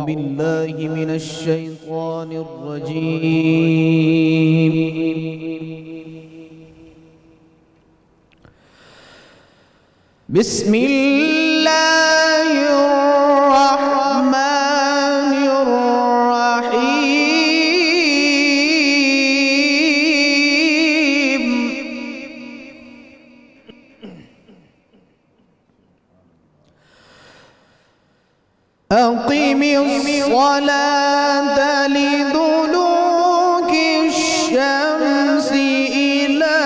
بالله من الشيطان الرجيم. بسم الله الرحمن الرحيم. أقم الصلاة لدلوك الشمس إلى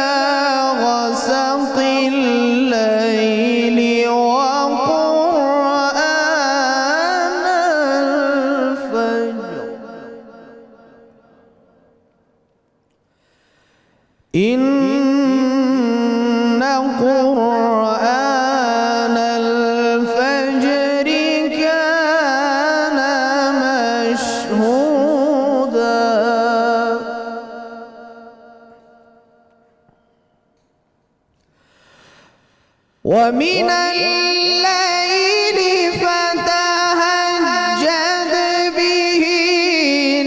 غسق الليل وقرآن الفجر إن قرآن الفجر كان مشهودا. ومن الليل فتهجد به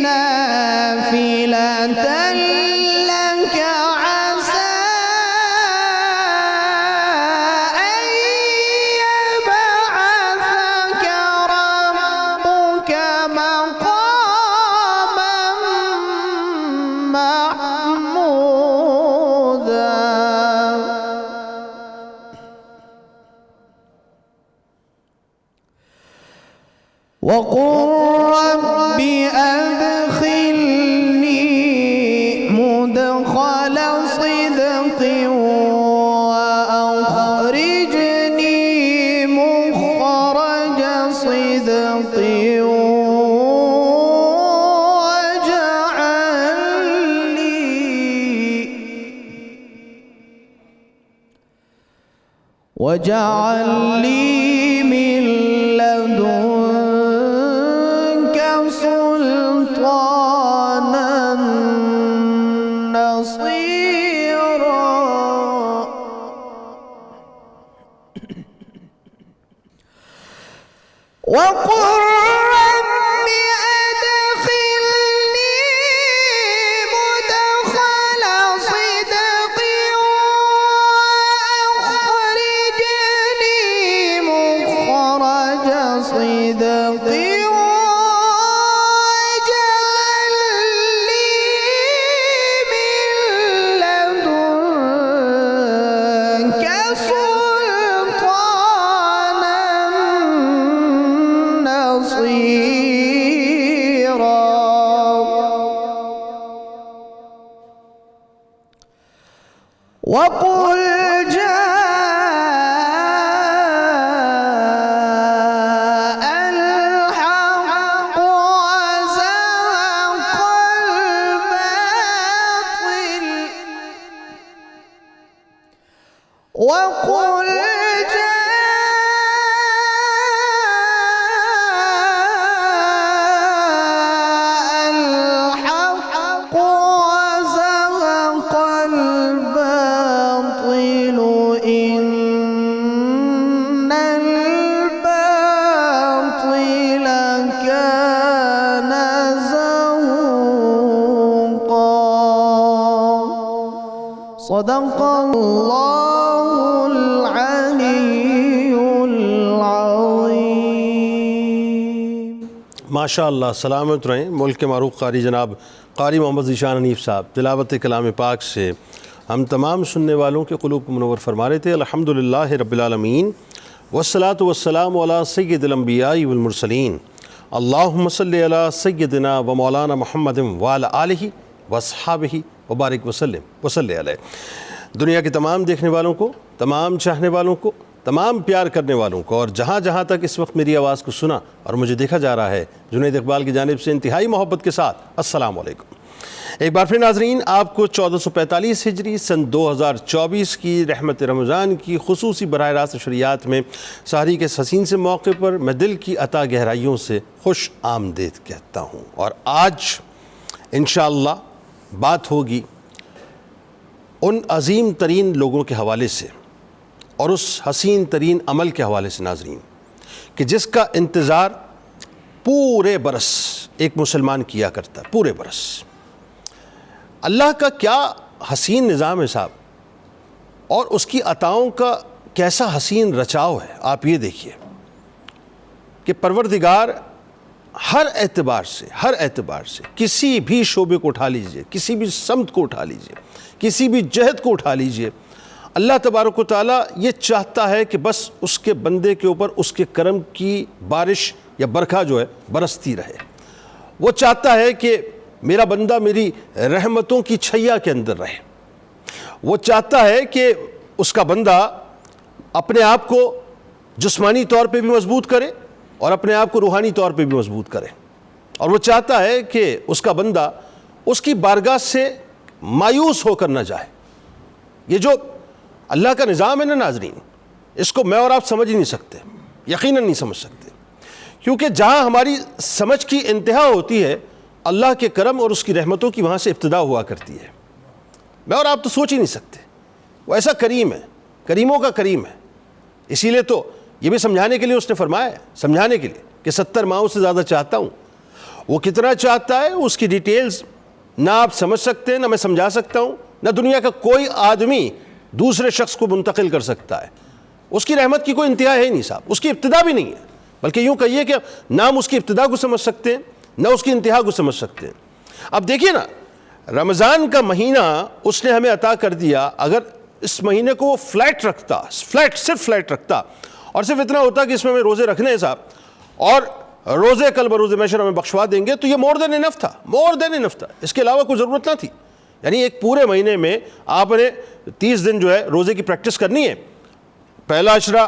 نافلة لك عسى أن يبعثك ربك مقاما محمودا. وقل رب أدخلني مدخل صدق وأخرجني مخرج صدق واجعل لي من لدنك سلطانا نصيرا. وقل رب أدخلني مدخل صدق وأخرجني مخرج صدق واجعل لي من لدنك سلطانا نصيرا. وقل جاء الحق وزهق الباطل. وقل الحق وزهق الباطل إن الباطل كان زهوقا. صدق الله العلي العظيم. ماشاء اللہ، سلامت رہیں۔ ملک کے معروف قاری جناب قاری محمد ذیشان حنیف صاحب تلاوت کلام پاک سے ہم تمام سننے والوں کے قلوب کو منور فرما رہے تھے۔ الحمدللہ رب العالمین والصلاة والسلام علی سید الانبیاء والمرسلین، اللہم صلی علی سیدنا و مولانا محمد وعلی آلہ واصحابہ وبارک وسلم وصلی علیہ۔ دنیا کے تمام دیکھنے والوں کو، تمام چاہنے والوں کو، تمام پیار کرنے والوں کو، اور جہاں جہاں تک اس وقت میری آواز کو سنا اور مجھے دیکھا جا رہا ہے، جنید اقبال کی جانب سے انتہائی محبت کے ساتھ السلام علیکم۔ ایک بار پھر ناظرین، آپ کو 1445 ہجری سن 2024 کی رحمت رمضان کی خصوصی براہ راست نشریات میں سحری کے اس حسین سے موقع پر میں دل کی عطا گہرائیوں سے خوش آمدید کہتا ہوں۔ اور آج انشاءاللہ بات ہوگی ان عظیم ترین لوگوں کے حوالے سے اور اس حسین ترین عمل کے حوالے سے ناظرین، کہ جس کا انتظار پورے برس ایک مسلمان کیا کرتا ہے، پورے برس۔ اللہ کا کیا حسین نظام ہے صاحب، اور اس کی عطاؤں کا کیسا حسین رچاؤ ہے۔ آپ یہ دیکھیے کہ پروردگار ہر اعتبار سے کسی بھی شعبے کو اٹھا لیجئے، کسی بھی سمت کو اٹھا لیجئے، کسی بھی جہد کو اٹھا لیجئے، اللہ تبارک و تعالیٰ یہ چاہتا ہے کہ بس اس کے بندے کے اوپر اس کے کرم کی بارش یا برکھا جو ہے برستی رہے۔ وہ چاہتا ہے کہ میرا بندہ میری رحمتوں کی چھیا کے اندر رہے۔ وہ چاہتا ہے کہ اس کا بندہ اپنے آپ کو جسمانی طور پہ بھی مضبوط کرے اور اپنے آپ کو روحانی طور پہ بھی مضبوط کرے، اور وہ چاہتا ہے کہ اس کا بندہ اس کی بارگاہ سے مایوس ہو کر نہ جائے۔ یہ جو اللہ کا نظام ہے نا ناظرین، اس کو میں اور آپ سمجھ ہی نہیں سکتے، یقیناً نہیں سمجھ سکتے، کیونکہ جہاں ہماری سمجھ کی انتہا ہوتی ہے اللہ کے کرم اور اس کی رحمتوں کی وہاں سے ابتدا ہوا کرتی ہے۔ میں اور آپ تو سوچ ہی نہیں سکتے، وہ ایسا کریم ہے، کریموں کا کریم ہے۔ اسی لیے تو یہ بھی سمجھانے کے لیے اس نے فرمایا ہے، سمجھانے کے لیے کہ 70 ماہوں سے زیادہ چاہتا ہوں۔ وہ کتنا چاہتا ہے اس کی ڈیٹیلز نہ آپ سمجھ سکتے ہیں، نہ میں سمجھا سکتا ہوں، نہ دنیا کا کوئی آدمی دوسرے شخص کو منتقل کر سکتا ہے۔ اس کی رحمت کی کوئی انتہا ہے ہی نہیں صاحب، اس کی ابتدا بھی نہیں ہے، بلکہ یوں کہیے کہ نہ ہم اس کی ابتدا کو سمجھ سکتے ہیں نہ اس کی انتہا کو سمجھ سکتے ہیں۔ اب دیکھیے نا، رمضان کا مہینہ اس نے ہمیں عطا کر دیا، اگر اس مہینے کو وہ صرف فلیٹ رکھتا اور صرف اتنا ہوتا کہ اس میں ہمیں روزے رکھنے ہیں صاحب، اور روزے کل بروز محشر ہمیں بخشوا دیں گے، تو یہ مور دین انف تھا، اس کے علاوہ کوئی ضرورت نہ تھی۔ یعنی ایک پورے مہینے میں آپ نے 30 دن جو ہے روزے کی پریکٹس کرنی ہے، پہلا عشرہ،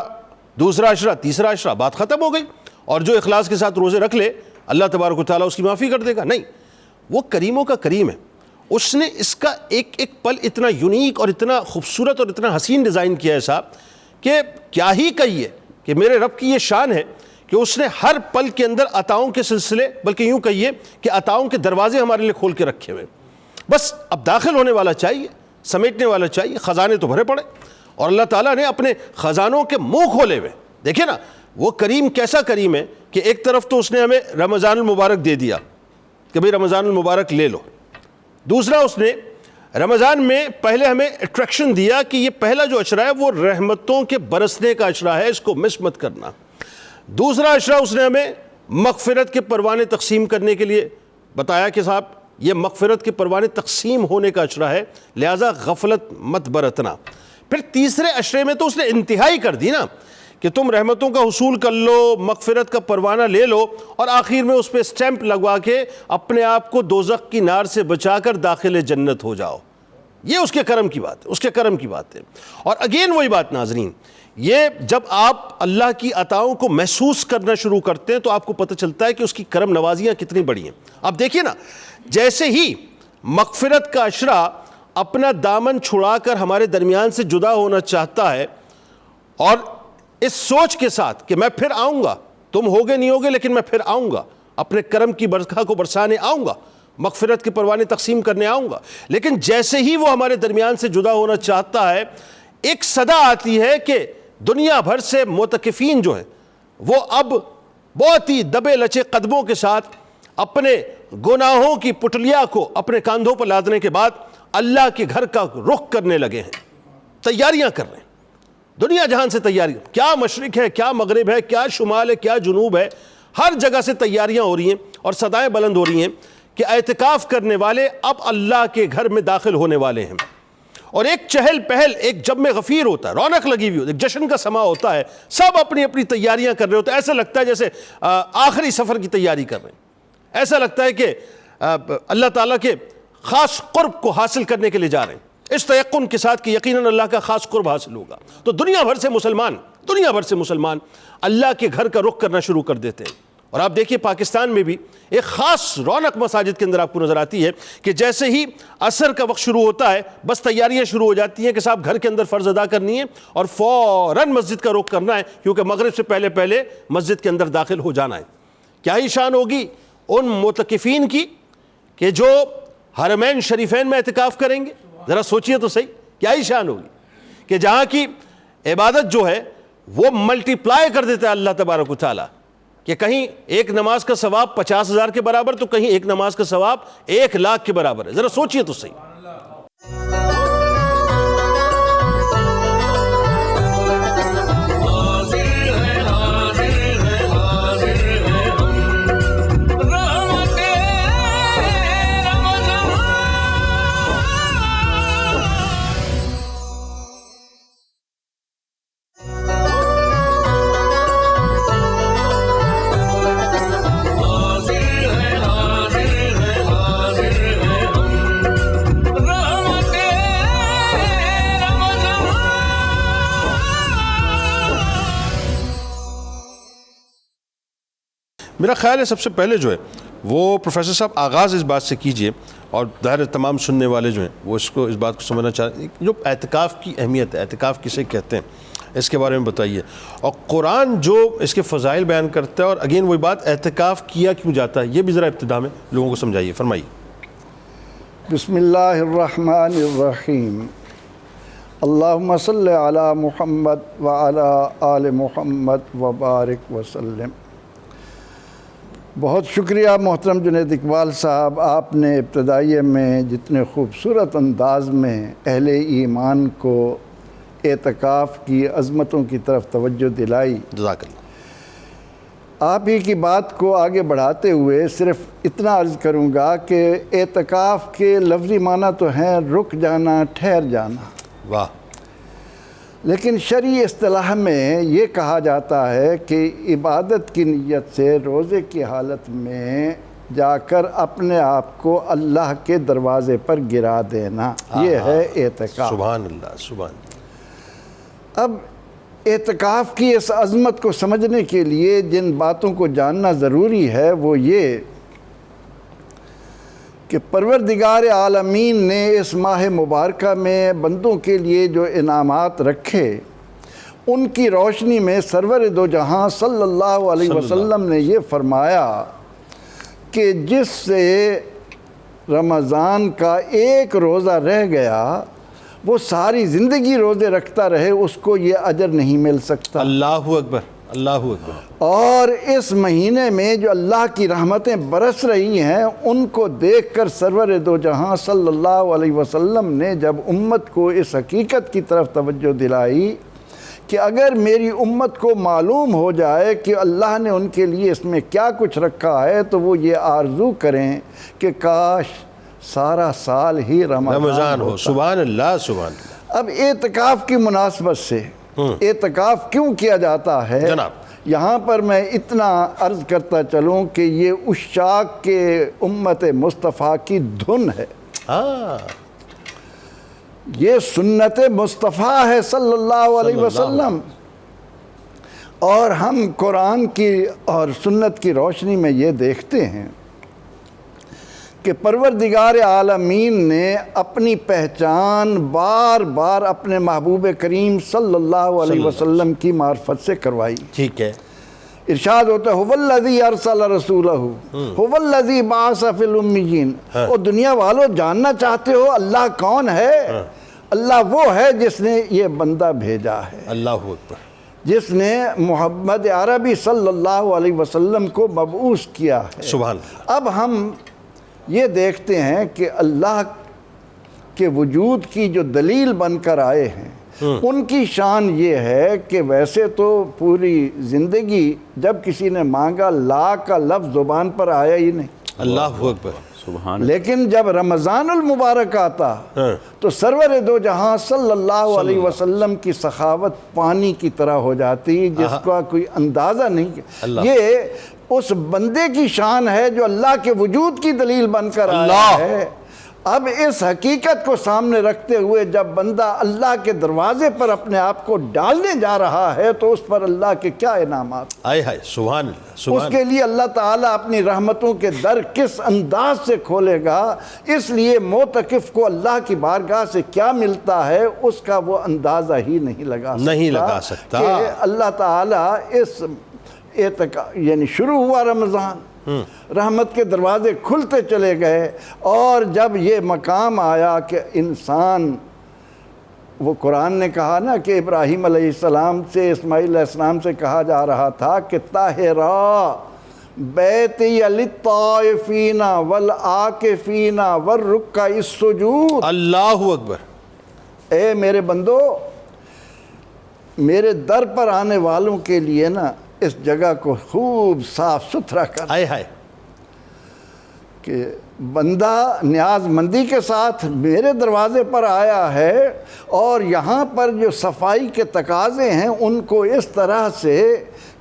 دوسرا عشرہ، تیسرا عشرہ، بات ختم ہو گئی۔ اور جو اخلاص کے ساتھ روزے رکھ لے اللہ تبارک و تعالیٰ اس کی معافی کر دے گا۔ نہیں، وہ کریموں کا کریم ہے، اس نے اس کا ایک ایک پل اتنا یونیک اور اتنا خوبصورت اور اتنا حسین ڈیزائن کیا ہے صاحب کہ کیا ہی کہیے کہ میرے رب کی یہ شان ہے کہ اس نے ہر پل کے اندر عطاؤں کے سلسلے، بلکہ یوں کہیے کہ عطاؤں کے دروازے ہمارے لیے کھول کے رکھے ہوئے۔ بس اب داخل ہونے والا چاہیے، سمیٹنے والا چاہیے۔ خزانے تو بھرے پڑے، اور اللہ تعالیٰ نے اپنے خزانوں کے منہ کھولے ہوئے۔ دیکھیں نا وہ کریم کیسا کریم ہے کہ ایک طرف تو اس نے ہمیں رمضان المبارک دے دیا کہ بھئی رمضان المبارک لے لو، دوسرا اس نے رمضان میں پہلے ہمیں اٹریکشن دیا کہ یہ پہلا جو عشرہ ہے وہ رحمتوں کے برسنے کا عشرہ ہے، اس کو مس مت کرنا۔ دوسرا عشرہ اس نے ہمیں مغفرت کے پروانے تقسیم کرنے کے لیے بتایا کہ صاحب یہ مغفرت کے پروانے تقسیم ہونے کا عشرہ ہے، لہٰذا غفلت مت برتنا۔ پھر تیسرے عشرے میں تو اس نے انتہائی کر دی نا کہ تم رحمتوں کا حصول کر لو، مغفرت کا پروانہ لے لو، اور آخر میں اس پہ سٹیمپ لگوا کے اپنے آپ کو دوزخ کی نار سے بچا کر داخل جنت ہو جاؤ۔ یہ اس کے کرم کی بات ہے، اس کے کرم کی بات ہے۔ اور اگین وہی بات ناظرین، یہ جب آپ اللہ کی عطاؤں کو محسوس کرنا شروع کرتے ہیں تو آپ کو پتہ چلتا ہے کہ اس کی کرم نوازیاں کتنی بڑی ہیں۔ اب دیکھیے نا، جیسے ہی مغفرت کا عشرہ اپنا دامن چھڑا کر ہمارے درمیان سے جدا ہونا چاہتا ہے، اور اس سوچ کے ساتھ کہ میں پھر آؤں گا، تم ہوگے نہیں ہوگے لیکن میں پھر آؤں گا، اپنے کرم کی برکھا کو برسانے آؤں گا، مغفرت کے پروانے تقسیم کرنے آؤں گا، لیکن جیسے ہی وہ ہمارے درمیان سے جدا ہونا چاہتا ہے ایک صدا آتی ہے کہ دنیا بھر سے معتکفین جو ہیں وہ اب بہت ہی دبے لچے قدموں کے ساتھ اپنے گناہوں کی پٹلیا کو اپنے کاندھوں پر لادنے کے بعد اللہ کے گھر کا رخ کرنے لگے ہیں، تیاریاں کر رہے ہیں۔ دنیا جہان سے تیاری، کیا مشرق ہے، کیا مغرب ہے، کیا شمال ہے، کیا جنوب ہے، ہر جگہ سے تیاریاں ہو رہی ہیں اور صدائیں بلند ہو رہی ہیں کہ اعتکاف کرنے والے اب اللہ کے گھر میں داخل ہونے والے ہیں، اور ایک چہل پہل، ایک جم غفیر ہوتا ہے، رونق لگی ہوئی ہوتی ہے، ایک جشن کا سما ہوتا ہے، سب اپنی اپنی تیاریاں کر رہے ہوتے ہیں۔ ایسا لگتا ہے جیسے آخری سفر کی تیاری کر رہے ہیں، ایسا لگتا ہے کہ اللہ تعالیٰ کے خاص قرب کو حاصل کرنے کے لیے جا رہے ہیں، اس تیقن کے ساتھ کہ یقیناً اللہ کا خاص قرب حاصل ہوگا۔ تو دنیا بھر سے مسلمان اللہ کے گھر کا رخ کرنا شروع کر دیتے ہیں۔ اور آپ دیکھیے پاکستان میں بھی ایک خاص رونق مساجد کے اندر آپ کو نظر آتی ہے کہ جیسے ہی عصر کا وقت شروع ہوتا ہے بس تیاریاں شروع ہو جاتی ہیں کہ صاحب گھر کے اندر فرض ادا کرنی ہے اور فوراً مسجد کا رخ کرنا ہے، کیونکہ مغرب سے پہلے مسجد کے اندر داخل ہو جانا ہے۔ کیا ہی شان ہوگی ان معتکفین کی کہ جو حرمین شریفین میں اعتکاف کریں گے، ذرا سوچئے تو صحیح، کیا ہی شان ہوگی کہ جہاں کی عبادت جو ہے وہ ملٹی پلائی کر دیتا ہے اللہ تبارک و تعالیٰ۔ کہ کہیں ایک نماز کا ثواب 50,000 کے برابر تو کہیں ایک نماز کا ثواب 1,00,000 کے برابر ہے. ذرا سوچئے تو صحیح. میرا خیال ہے سب سے پہلے جو ہے وہ پروفیسر صاحب آغاز اس بات سے کیجئے، اور ظاہر تمام سننے والے جو ہیں وہ اس بات کو سمجھنا چاہتے ہیں جو اعتکاف کی اہمیت ہے، اعتکاف کسے کہتے ہیں، اس کے بارے میں بتائیے، اور قرآن جو اس کے فضائل بیان کرتا ہے، اور اگین وہی بات اعتکاف کیا کیوں جاتا ہے، یہ بھی ذرا ابتدا میں لوگوں کو سمجھائیے. فرمائیے. بسم اللہ الرحمن الرحیم. اللہم صلی علی محمد وعلی آل محمد وبارک وسلم. بہت شکریہ محترم جنید اقبال صاحب، آپ نے ابتدائیے میں جتنے خوبصورت انداز میں اہل ایمان کو اعتکاف کی عظمتوں کی طرف توجہ دلائی. جزاک اللہ. آپ ہی کی بات کو آگے بڑھاتے ہوئے صرف اتنا عرض کروں گا کہ اعتکاف کے لفظی معنی تو ہیں رک جانا، ٹھہر جانا. واہ. لیکن شرعی اصطلاح میں یہ کہا جاتا ہے کہ عبادت کی نیت سے روزے کی حالت میں جا کر اپنے آپ کو اللہ کے دروازے پر گرا دینا، یہ ہے اعتکاف. سبحان اللہ، سبحان اللہ. اب اعتکاف کی اس عظمت کو سمجھنے کے لیے جن باتوں کو جاننا ضروری ہے وہ یہ کہ پروردگار عالمین نے اس ماہ مبارکہ میں بندوں کے لیے جو انعامات رکھے ان کی روشنی میں سرور دو جہاں صلی اللہ علیہ وسلم نے یہ فرمایا کہ جس سے رمضان کا ایک روزہ رہ گیا وہ ساری زندگی روزے رکھتا رہے، اس کو یہ اجر نہیں مل سکتا. اللہ اکبر، اللہ اکبر. اور اس مہینے میں جو اللہ کی رحمتیں برس رہی ہیں ان کو دیکھ کر سرور دو جہاں صلی اللہ علیہ وسلم نے جب امت کو اس حقیقت کی طرف توجہ دلائی کہ اگر میری امت کو معلوم ہو جائے کہ اللہ نے ان کے لیے اس میں کیا کچھ رکھا ہے تو وہ یہ آرزو کریں کہ کاش سارا سال ہی رمضان ہو. سبحان اللہ، سبحان اللہ. اب اعتکاف کی مناسبت سے اعتکاف کیوں کیا جاتا ہے جناب، یہاں پر میں اتنا عرض کرتا چلوں کہ یہ عشاق کے امت مصطفیٰ کی دھن ہے. یہ سنت مصطفیٰ ہے صلی اللہ علیہ وسلم، اور ہم قرآن کی اور سنت کی روشنی میں یہ دیکھتے ہیں کہ پروردگار عالمین نے اپنی پہچان بار بار اپنے محبوب کریم صلی اللہ علیہ وسلم کی معرفت سے کروائی. ٹھیک ہے. ارشاد ہوتا ہے هو الذی ارسل رسولہ هو الذی بعث فی الامیین. اور دنیا والوں جاننا چاہتے ہو اللہ کون ہے؟ اللہ وہ ہے جس نے یہ بندہ بھیجا ہے، اللہ اکبر، جس نے محمد عربی صلی اللہ علیہ وسلم کو مبعوث کیا ہے. سبحان اللہ. اب ہم یہ دیکھتے ہیں کہ اللہ کے وجود کی جو دلیل بن کر آئے ہیں ان کی شان یہ ہے کہ ویسے تو پوری زندگی جب کسی نے مانگا لا کا لفظ زبان پر آیا ہی نہیں. اللہ اکبر، سبحان. لیکن جب رمضان المبارک آتا تو سرور دو جہاں صلی اللہ علیہ وسلم کی سخاوت پانی کی طرح ہو جاتی جس کا کوئی اندازہ نہیں. یہ اس بندے کی شان ہے جو اللہ کے وجود کی دلیل بن کر آیا ہے. اب اس حقیقت کو سامنے رکھتے ہوئے جب بندہ اللہ کے دروازے پر اپنے آپ کو ڈالنے جا رہا ہے تو اس پر اللہ کے کیا انعامات. آئے ہائے، سبحان اللہ. اس کے لیے اللہ تعالیٰ اپنی رحمتوں کے در کس انداز سے کھولے گا، اس لیے معتکف کو اللہ کی بارگاہ سے کیا ملتا ہے اس کا وہ اندازہ ہی نہیں لگا سکتا کہ اللہ تعالیٰ اس یعنی شروع ہوا رمضان، رحمت کے دروازے کھلتے چلے گئے، اور جب یہ مقام آیا کہ انسان وہ قرآن نے کہا نا کہ ابراہیم علیہ السلام سے اسماعیل علیہ السلام سے کہا جا رہا تھا کہ طاہرا بیتی للطائفین والعاکفین والرکع السجود. اللہ اکبر. اے میرے بندو، میرے در پر آنے والوں کے لیے نا اس جگہ کو خوب صاف ستھرا کر. ہائے ہائے. کہ بندہ نیاز مندی کے ساتھ میرے دروازے پر آیا ہے اور یہاں پر جو صفائی کے تقاضے ہیں ان کو اس طرح سے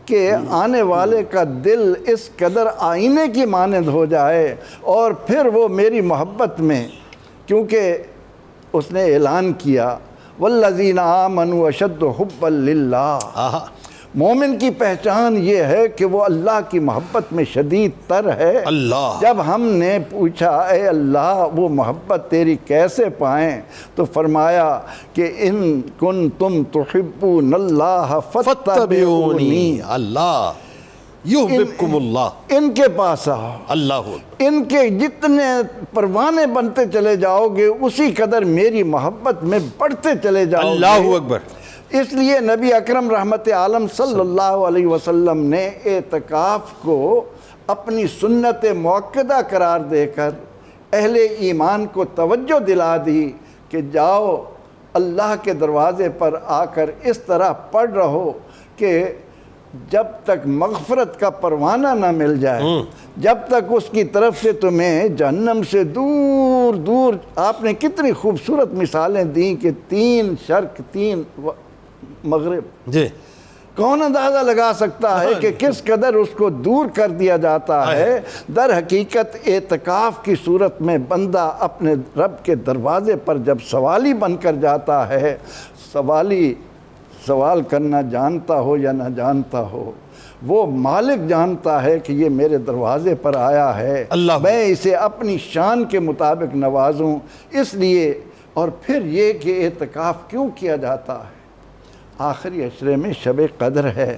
کہ آنے والے کا دل اس قدر آئینے کی مانند ہو جائے، اور پھر وہ میری محبت میں، کیونکہ اس نے اعلان کیا والذین آمنوا اشد حبا للہ. مومن کی پہچان یہ ہے کہ وہ اللہ کی محبت میں شدید تر ہے. اللہ. جب ہم نے پوچھا اے اللہ وہ محبت تیری کیسے پائیں، تو فرمایا کہ ان کنتم تحبون اللہ فاتبعونی. اللہ یحببکم اللہ. ان کے پاس آؤ، اللہ. ان کے جتنے پروانے بنتے چلے جاؤ گے اسی قدر میری محبت میں بڑھتے چلے جاؤ گے. اللہ اکبر. اس لیے نبی اکرم رحمت عالم صلی اللہ علیہ وسلم نے اعتکاف کو اپنی سنت موقدہ قرار دے کر اہل ایمان کو توجہ دلا دی کہ جاؤ اللہ کے دروازے پر آ کر اس طرح پڑھ رہو کہ جب تک مغفرت کا پروانہ نہ مل جائے، جب تک اس کی طرف سے تمہیں جہنم سے دور دور. آپ نے کتنی خوبصورت مثالیں دیں کہ 3 شرق 3 مغرب. جی. کون اندازہ لگا سکتا ہے کہ کس قدر اس کو دور کر دیا جاتا ہے. در حقیقت اعتکاف کی صورت میں بندہ اپنے رب کے دروازے پر جب سوالی بن کر جاتا ہے، سوالی سوال کرنا جانتا ہو یا نہ جانتا ہو، وہ مالک جانتا ہے کہ یہ میرے دروازے پر آیا ہے، میں اسے اپنی شان کے مطابق نوازوں. اس لیے اور پھر یہ کہ اعتکاف کیوں کیا جاتا ہے؟ آخری عشرے میں شب قدر ہے،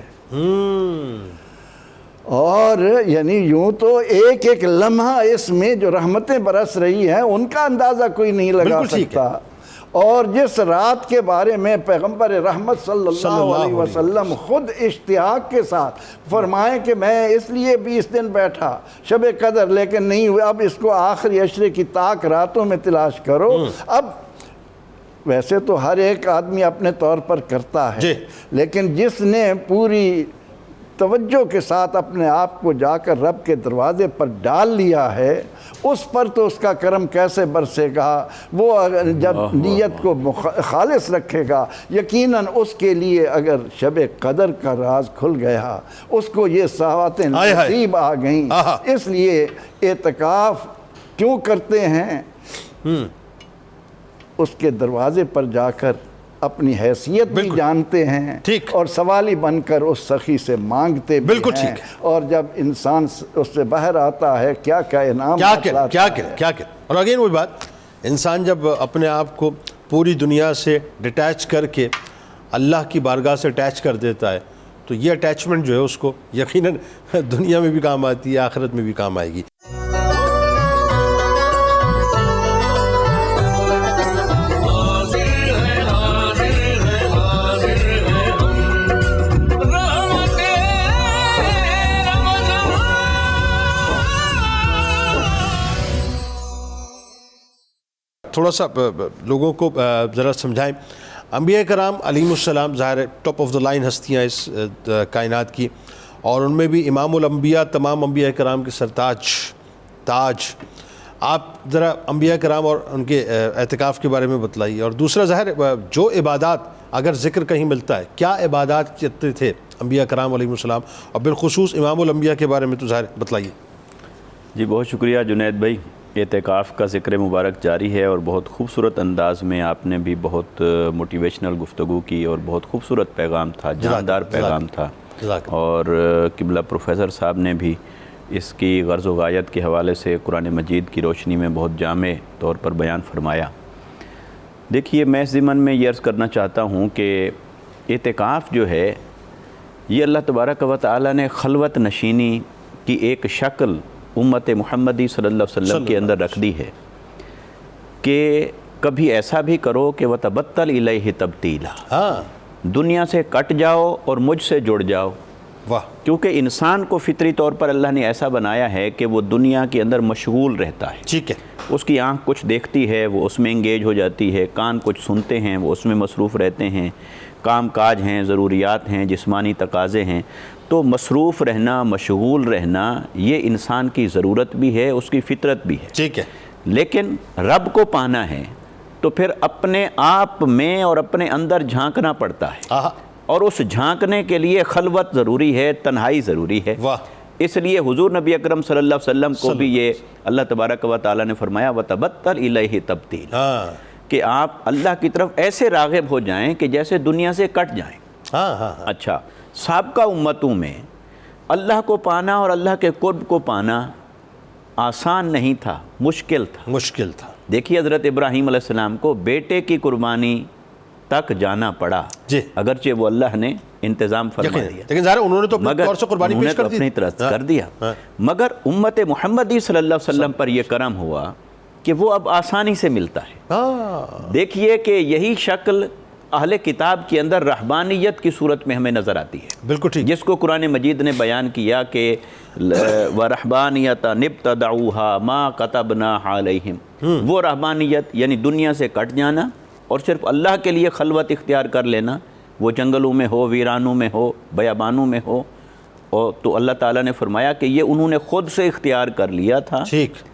اور یعنی یوں تو ایک ایک لمحہ اس میں جو رحمتیں برس رہی ہیں ان کا اندازہ کوئی نہیں لگا سکتا. اور جس رات کے بارے میں پیغمبر رحمت صلی اللہ علیہ وسلم خود اشتیاق کے ساتھ فرمائیں کہ میں اس لیے 20 دن بیٹھا شب قدر، لیکن نہیں ہوئے، اب اس کو آخری عشرے کی طاق راتوں میں تلاش کرو. اب ویسے تو ہر ایک آدمی اپنے طور پر کرتا ہے، لیکن جس نے پوری توجہ کے ساتھ اپنے آپ کو جا کر رب کے دروازے پر ڈال لیا ہے، اس پر تو اس کا کرم کیسے برسے گا. وہ جب نیت کو خالص رکھے گا، یقیناً اس کے لیے اگر شب قدر کا راز کھل گیا، اس کو یہ سعادتیں نصیب آ گئیں. اس لیے اعتکاف کیوں کرتے ہیں؟ اس کے دروازے پر جا کر اپنی حیثیت بھی جانتے ہیں، اور سوالی بن کر اس سخی سے مانگتے بھی ہیں. اور جب انسان اس سے باہر آتا ہے کیا کیا انعام کیا. اور اگین وہی بات، انسان جب اپنے آپ کو پوری دنیا سے ڈیٹیچ کر کے اللہ کی بارگاہ سے اٹیچ کر دیتا ہے، تو یہ اٹیچمنٹ جو ہے اس کو یقیناً دنیا میں بھی کام آتی ہے، آخرت میں بھی کام آئے گی. تھوڑا سا لوگوں کو ذرا سمجھائیں. انبیاء کرام علیہم السلام ظاہر ٹاپ آف دا لائن ہستیاں اس کائنات کی، اور ان میں بھی امام الانبیاء، تمام انبیاء کرام کے سرتاج تاج. آپ ذرا انبیاء کرام اور ان کے اعتکاف کے بارے میں بتلائیے. اور دوسرا ظاہر جو عبادات اگر ذکر کہیں ملتا ہے، کیا عبادات کرتے تھے انبیاء کرام علیہم السلام، اور بالخصوص امام الانبیاء کے بارے میں تو ظاہر بتلائیے. جی بہت شکریہ جنید بھائی. اعتکاف کا ذکر مبارک جاری ہے، اور بہت خوبصورت انداز میں آپ نے بھی بہت موٹیویشنل گفتگو کی، اور بہت خوبصورت پیغام تھا، جاندار پیغام تھا. اور قبلہ پروفیسر صاحب نے بھی اس کی غرض و غایت کے حوالے سے قرآن مجید کی روشنی میں بہت جامع طور پر بیان فرمایا. دیکھیے میں اس ضمن میں یہ عرض کرنا چاہتا ہوں کہ اعتکاف جو ہے یہ اللہ تبارک و تعالیٰ نے خلوت نشینی کی ایک شکل امت محمدی صلی اللہ علیہ وسلم کے اندر رکھ دی ہے کہ کبھی ایسا بھی کرو کہ وَتَبَتَّلْ إِلَيْهِ تَبْتِيلًا، ہاں دنیا سے کٹ جاؤ اور مجھ سے جڑ جاؤ، واہ کیونکہ انسان کو فطری طور پر اللہ نے ایسا بنایا ہے کہ وہ دنیا کے اندر مشغول رہتا ہے۔ ٹھیک ہے، اس کی آنکھ کچھ دیکھتی ہے، وہ اس میں انگیج ہو جاتی ہے، کان کچھ سنتے ہیں، وہ اس میں مصروف رہتے ہیں، کام کاج ہیں، ضروریات ہیں، جسمانی تقاضے ہیں، تو مصروف رہنا، مشغول رہنا یہ انسان کی ضرورت بھی ہے، اس کی فطرت بھی ہے۔ ٹھیک ہے، لیکن رب کو پانا ہے تو پھر اپنے آپ میں اور اپنے اندر جھانکنا پڑتا ہے، آہا اور اس جھانکنے کے لیے خلوت ضروری ہے، تنہائی ضروری ہے۔ واہ، اس لیے حضور نبی اکرم صلی اللہ علیہ وسلم کو بھی یہ اللہ تبارک و تعالیٰ نے فرمایا وَتَبَتَّلْ إِلَيْهِ تَبْتِيلًا، ہاں کہ آپ اللہ کی طرف ایسے راغب ہو جائیں کہ جیسے دنیا سے کٹ جائیں۔ ہاں ہاں اچھا، سابقہ امتوں میں اللہ کو پانا اور اللہ کے قرب کو پانا آسان نہیں تھا، مشکل تھا۔ مشکل تھا، دیکھیے حضرت ابراہیم علیہ السلام کو بیٹے کی قربانی تک جانا پڑا، جی اگرچہ وہ اللہ نے انتظام فرما یقین، دیا، لیکن ظاہر انہوں نے تو اپنے مگر طور سے قربانی انہوں نے پیش تو کر دی، اپنی طرف کر دیا، مگر امت محمدی صلی اللہ علیہ وسلم پر یہ کرم ہوا کہ وہ اب آسانی سے ملتا ہے۔ ہاں دیکھیے کہ یہی شکل اہل کتاب کے اندر رہبانیت کی صورت میں ہمیں نظر آتی ہے، بالکل ٹھیک، جس کو قرآن مجید نے بیان کیا کہ وَرَحْبَانِيَةً ابْتَدَعُوهَا مَا كَتَبْنَاهَا عَلَيْهِمْ، وہ رہبانیت یعنی دنیا سے کٹ جانا اور صرف اللہ کے لیے خلوت اختیار کر لینا، وہ جنگلوں میں ہو، ویرانوں میں ہو، بیابانوں میں ہو، اور تو اللہ تعالیٰ نے فرمایا کہ یہ انہوں نے خود سے اختیار کر لیا تھا، ٹھیک،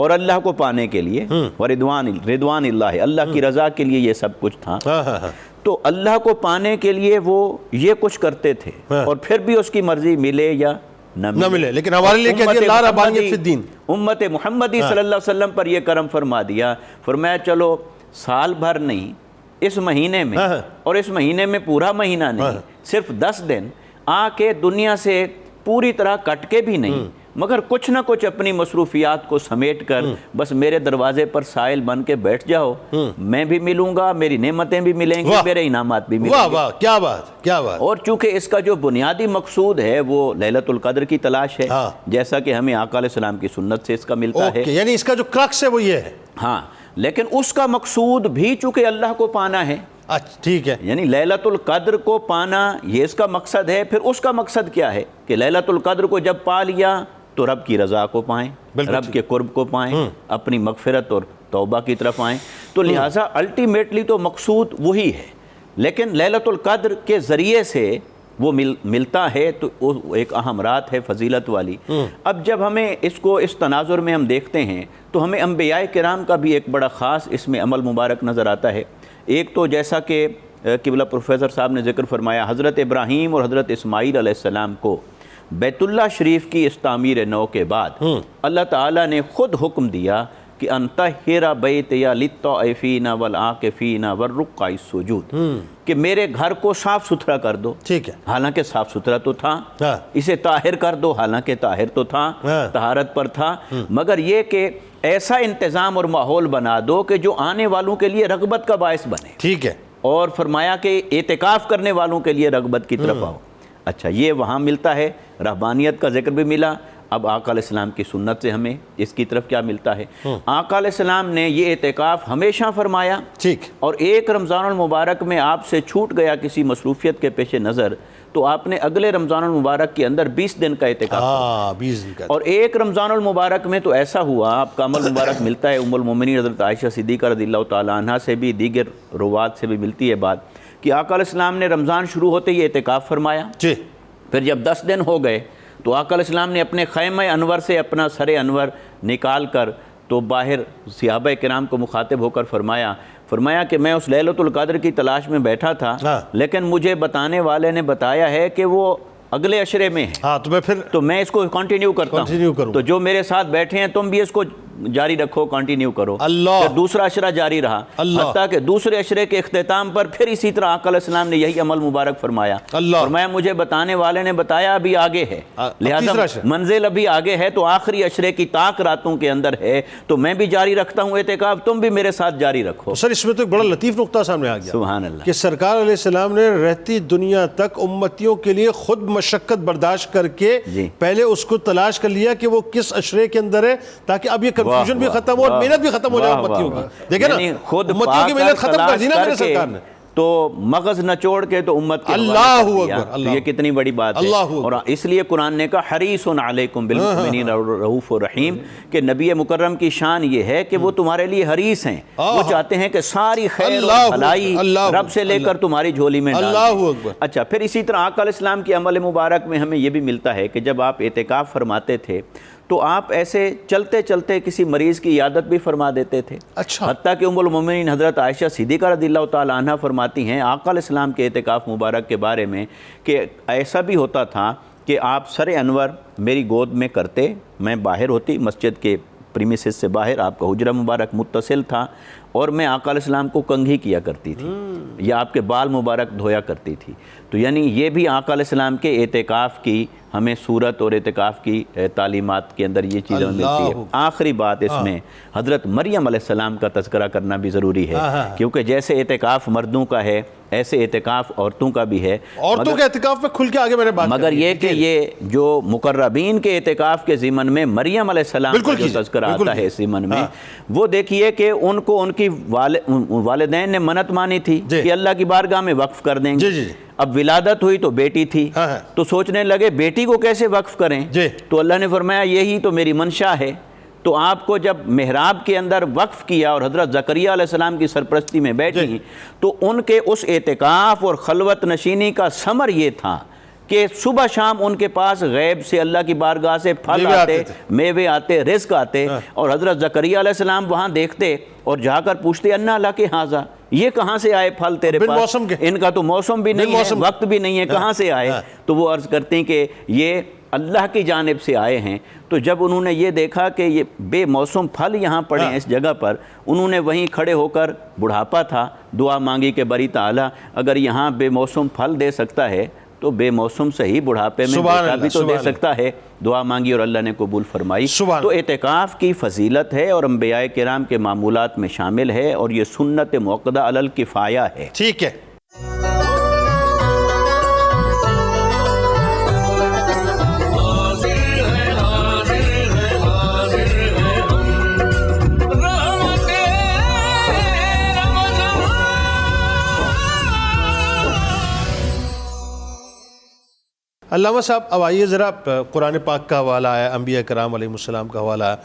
اور اللہ کو پانے کے لیے رضوان اللہ، اللہ کی رضا کے لیے یہ سب کچھ تھا۔ ہاں ہاں ہاں تو اللہ کو پانے کے لیے وہ یہ کچھ کرتے تھے، اور پھر بھی اس کی مرضی ملے یا نہ ملے، لیکن ہمارے لیے کہہ دیا لا رہبانیت فی الدین، امت محمدی صلی اللہ علیہ وسلم پر یہ کرم فرما دیا، فرمایا چلو سال بھر نہیں، اس مہینے میں، اور اس مہینے میں پورا مہینہ نہیں، صرف 10 دن آ کے دنیا سے پوری طرح کٹ کے بھی نہیں، مگر کچھ نہ کچھ اپنی مصروفیات کو سمیٹ کر بس میرے دروازے پر سائل بن کے بیٹھ جاؤ، میں بھی ملوں گا، میری نعمتیں بھی ملیں گی، میرے انعامات بھی ملیں واہ گے۔ واہ، کیا بات کیا بات، اور چونکہ اس کا جو بنیادی مقصود ہے وہ لیلۃ القدر کی تلاش ہے، جیسا کہ ہمیں آقا علیہ السلام کی سنت سے اس کا ملتا ہے، یعنی اس کا جو کرکس ہے وہ یہ ہے، ہاں، لیکن اس کا مقصود بھی چونکہ اللہ کو پانا ہے، اچھا ٹھیک ہے، یعنی لیلۃ القدر کو پانا یہ اس کا مقصد ہے۔ پھر اس کا مقصد کیا ہے کہ لیلۃ القدر کو جب پا لیا تو رب کی رضا کو پائیں، رب کے قرب کو پائیں، اپنی مغفرت اور توبہ کی طرف آئیں، تو لہٰذا الٹیمیٹلی تو مقصود وہی ہے، لیکن لیلۃ القدر کے ذریعے سے وہ ملتا ہے تو ایک اہم رات ہے فضیلت والی۔ اب جب ہمیں اس کو اس تناظر میں ہم دیکھتے ہیں تو ہمیں انبیاء کرام کا بھی ایک بڑا خاص اس میں عمل مبارک نظر آتا ہے۔ ایک تو جیسا کہ قبلہ پروفیسر صاحب نے ذکر فرمایا، حضرت ابراہیم اور حضرت اسماعیل علیہ السلام کو بیت اللہ شریف کی اس تعمیر نو کے بعد اللہ تعالیٰ نے خود حکم دیا کہ انطہر بیتی للطائفین والعاکفین والرکع السجود، کہ میرے گھر کو صاف ستھرا کر دو، ٹھیک ہے، حالانکہ صاف ستھرا تو تھا، اسے طاہر کر دو، حالانکہ طاہر تو تھا، طہارت پر تھا، مگر یہ کہ ایسا انتظام اور ماحول بنا دو کہ جو آنے والوں کے لیے رغبت کا باعث بنے، ٹھیک ہے، اور فرمایا کہ اعتکاف کرنے والوں کے لیے رغبت کی طرف آؤ۔ اچھا، یہ وہاں ملتا ہے، رہبانیت کا ذکر بھی ملا۔ اب آقا علیہ السلام کی سنت سے ہمیں اس کی طرف کیا ملتا ہے؟ آقا علیہ السلام نے یہ اعتکاف ہمیشہ فرمایا، ٹھیک، اور ایک رمضان المبارک میں آپ سے چھوٹ گیا کسی مصروفیت کے پیش نظر تو آپ نے اگلے رمضان المبارک کے اندر 20 دن کا اعتکاف ہاں 20 دن کا، اور ایک رمضان المبارک میں تو ایسا ہوا، آپ کا عمل مبارک ملتا ہے ام المومنین حضرت عائشہ صدیقہ رضی اللہ تعالیٰ عنہ سے بھی، دیگر روات سے بھی ملتی ہے بات، کہ آقا علیہ السلام نے رمضان شروع ہوتے ہی اعتکاف فرمایا، جی، پھر جب 10 دن ہو گئے تو آقا علیہ السلام نے اپنے خیمہ انور سے اپنا سر انور نکال کر تو باہر صحابہ کرام کو مخاطب ہو کر فرمایا کہ میں اس لیلۃ القدر کی تلاش میں بیٹھا تھا، لیکن مجھے بتانے والے نے بتایا ہے کہ وہ اگلے عشرے میں ہے، ہاں تو میں اس کو کنٹینیو کرتا ہوں، تو جو میرے ساتھ بیٹھے ہیں تم بھی اس کو جاری رکھو، کنٹینیو کرو۔ اللہ، پھر دوسرا عشرہ جاری رہا، حتیٰ کہ دوسرے عشرے کے اختتام پر پھر اسی طرح آقا علیہ السلام نے یہی عمل مبارک فرمایا، فرمایا مجھے بتانے والے نے بتایا ابھی آگے ہے، لہذا منزل ابھی آگے ہے، تو آخری عشرے کی طاق راتوں کے اندر ہے، تو میں بھی جاری رکھتا ہوں اعتکاف، تم بھی میرے ساتھ جاری رکھو۔ سر اس میں تو ایک بڑا لطیف نقطہ سامنے آ گیا، سبحان اللہ، کہ سرکار علیہ السلام نے رہتی دنیا تک امتیوں کے لیے خود مشقت برداشت کر کے پہلے اس کو تلاش کر لیا کہ وہ کس عشرے کے اندر ہے، تاکہ اب یہ کنفیوژن بھی ختم ہو اور محنت بھی ختم ہو جائے امتیوں کی. دیکھیں نا امتیوں کی محنت ختم کر دی نا میرے سرکار نے, تو مغز نچوڑ کے تو امت کے اللہ اکبر, یہ کتنی بڑی بات ہے. اور اس لیے قرآن نے کہا حریص علیکم بالمؤمنین رؤوف رحیم, کہ نبی مکرم کی شان یہ ہے کہ وہ تمہارے لیے حریص ہیں, وہ چاہتے ہیں کہ ساری خیر و بھلائی رب سے لے کر تمہاری جھولی میں ڈال دیں. اچھا, پھر اسی طرح آقا علیہ السلام کی عمل مبارک میں ہمیں یہ بھی ملتا ہے کہ جب آپ اعتکاف فرماتے تھے تو آپ ایسے چلتے چلتے کسی مریض کی عیادت بھی فرما دیتے تھے. اچھا, حتیٰ کہ ام المومنین حضرت عائشہ صدیقہ رضی اللہ تعالیٰ عنہ فرماتی ہیں آقا علیہ السلام کے اعتکاف مبارک کے بارے میں کہ ایسا بھی ہوتا تھا کہ آپ سر انور میری گود میں کرتے, میں باہر ہوتی مسجد کے پریمیسز سے باہر, آپ کا حجرہ مبارک متصل تھا, اور میں آقا علیہ السلام کو کنگھی کیا کرتی تھی یا آپ کے بال مبارک دھویا کرتی تھی. تو یعنی یہ بھی آقا علیہ السلام کے اعتکاف کی ہمیں صورت اور اعتکاف کی تعلیمات کے اندر یہ چیزیں ملتی ہے. آخری بات اس میں حضرت مریم علیہ السلام کا تذکرہ کرنا بھی ضروری ہے, کیونکہ جیسے اعتکاف مردوں کا ہے ایسے اعتکاف عورتوں کا بھی ہے. عورتوں کے اعتکاف پہ کھل کے آگے میں نے بات مگر یہ کہ یہ جو مقربین کے اعتکاف کے ضمن میں مریم علیہ السلام کا جو تذکرہ آتا ہے اس ضمن میں, وہ دیکھیے کہ ان کو ان کی والدین نے منت مانی تھی کہ اللہ کی بارگاہ میں وقف کر دیں گے. اب ولادت ہوئی تو بیٹی تھی, تو سوچنے لگے بیٹی کو کیسے وقف کریں, تو اللہ نے فرمایا یہی تو میری منشا ہے. تو آپ کو جب محراب کے اندر وقف کیا اور حضرت زکریا علیہ السلام کی سرپرستی میں بیٹھی, تو ان کے اس اعتکاف اور خلوت نشینی کا ثمر یہ تھا کہ صبح شام ان کے پاس غیب سے اللہ کی بارگاہ سے پھل آتے, میوے آتے, رزق آتے, اور حضرت زکریا علیہ السلام وہاں دیکھتے اور جا کر پوچھتے انا لک ھذا, یہ کہاں سے آئے پھل تیرے پاس, ان کا تو موسم بھی نہیں ہے, وقت بھی نہیں ہے, کہاں سے آئے. تو وہ عرض کرتے ہیں کہ یہ اللہ کی جانب سے آئے ہیں. تو جب انہوں نے یہ دیکھا کہ یہ بے موسم پھل یہاں پڑے ہیں اس جگہ پر, انہوں نے وہیں کھڑے ہو کر, بڑھاپا تھا, دعا مانگی کہ بری تعالیٰ اگر یہاں بے موسم پھل دے سکتا ہے تو بے موسم سے ہی بڑھاپے میں بیٹا بھی تو دے سکتا ہے. دعا مانگی اور اللہ نے قبول فرمائی. تو اعتکاف کی فضیلت ہے اور انبیاء کرام کے معمولات میں شامل ہے, اور یہ سنت موقدہ علی الکفایہ ہے. ٹھیک ہے. علامہ صاحب اب آئیے ذرا قرآن پاک کا حوالہ ہے, انبیاء کرام علیہ السلام کا حوالہ ہے,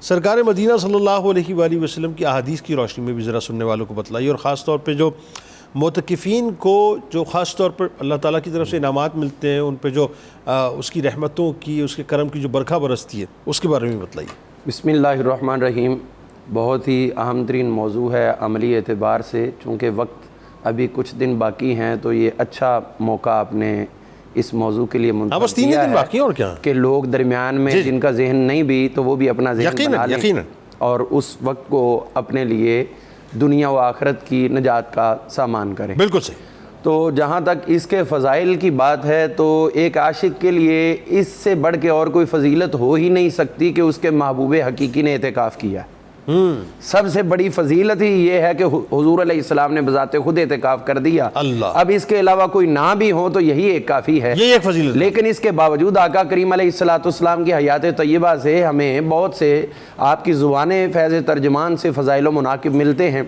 سرکار مدینہ صلی اللہ علیہ وآلہ وسلم کی احادیث کی روشنی میں بھی ذرا سننے والوں کو بتلائیے, اور خاص طور پہ جو معتکفین کو جو خاص طور پر اللہ تعالیٰ کی طرف سے انعامات ملتے ہیں, ان پہ جو اس کی رحمتوں کی, اس کے کرم کی جو برکھا برستی ہے, اس کے بارے میں بتلائیے. بسم اللہ الرحمن الرحیم. بہت ہی اہم ترین موضوع ہے عملی اعتبار سے, چونکہ وقت ابھی کچھ دن باقی ہیں تو یہ اچھا موقع آپ نے اس موضوع کے لیے منتخب کیا ہے کہ لوگ درمیان میں جن کا ذہن نہیں بھی تو وہ بھی اپنا ذہن بنا لیں اور اس وقت کو اپنے لیے دنیا و آخرت کی نجات کا سامان کریں. بالکل صحیح. تو جہاں تک اس کے فضائل کی بات ہے تو ایک عاشق کے لیے اس سے بڑھ کے اور کوئی فضیلت ہو ہی نہیں سکتی کہ اس کے محبوب حقیقی نے اعتکاف کیا. سب سے بڑی فضیلت ہی یہ ہے کہ حضور علیہ السلام نے بذات خود اعتکاف کر دیا. اب اس کے علاوہ کوئی نہ بھی ہو تو یہی ایک کافی ہے. یہ ایک فضیلت. لیکن اس کے باوجود آقا کریم علیہ السلام کی حیات طیبہ سے ہمیں بہت سے آپ کی زبان فیض ترجمان سے فضائل و مناقب ملتے ہیں,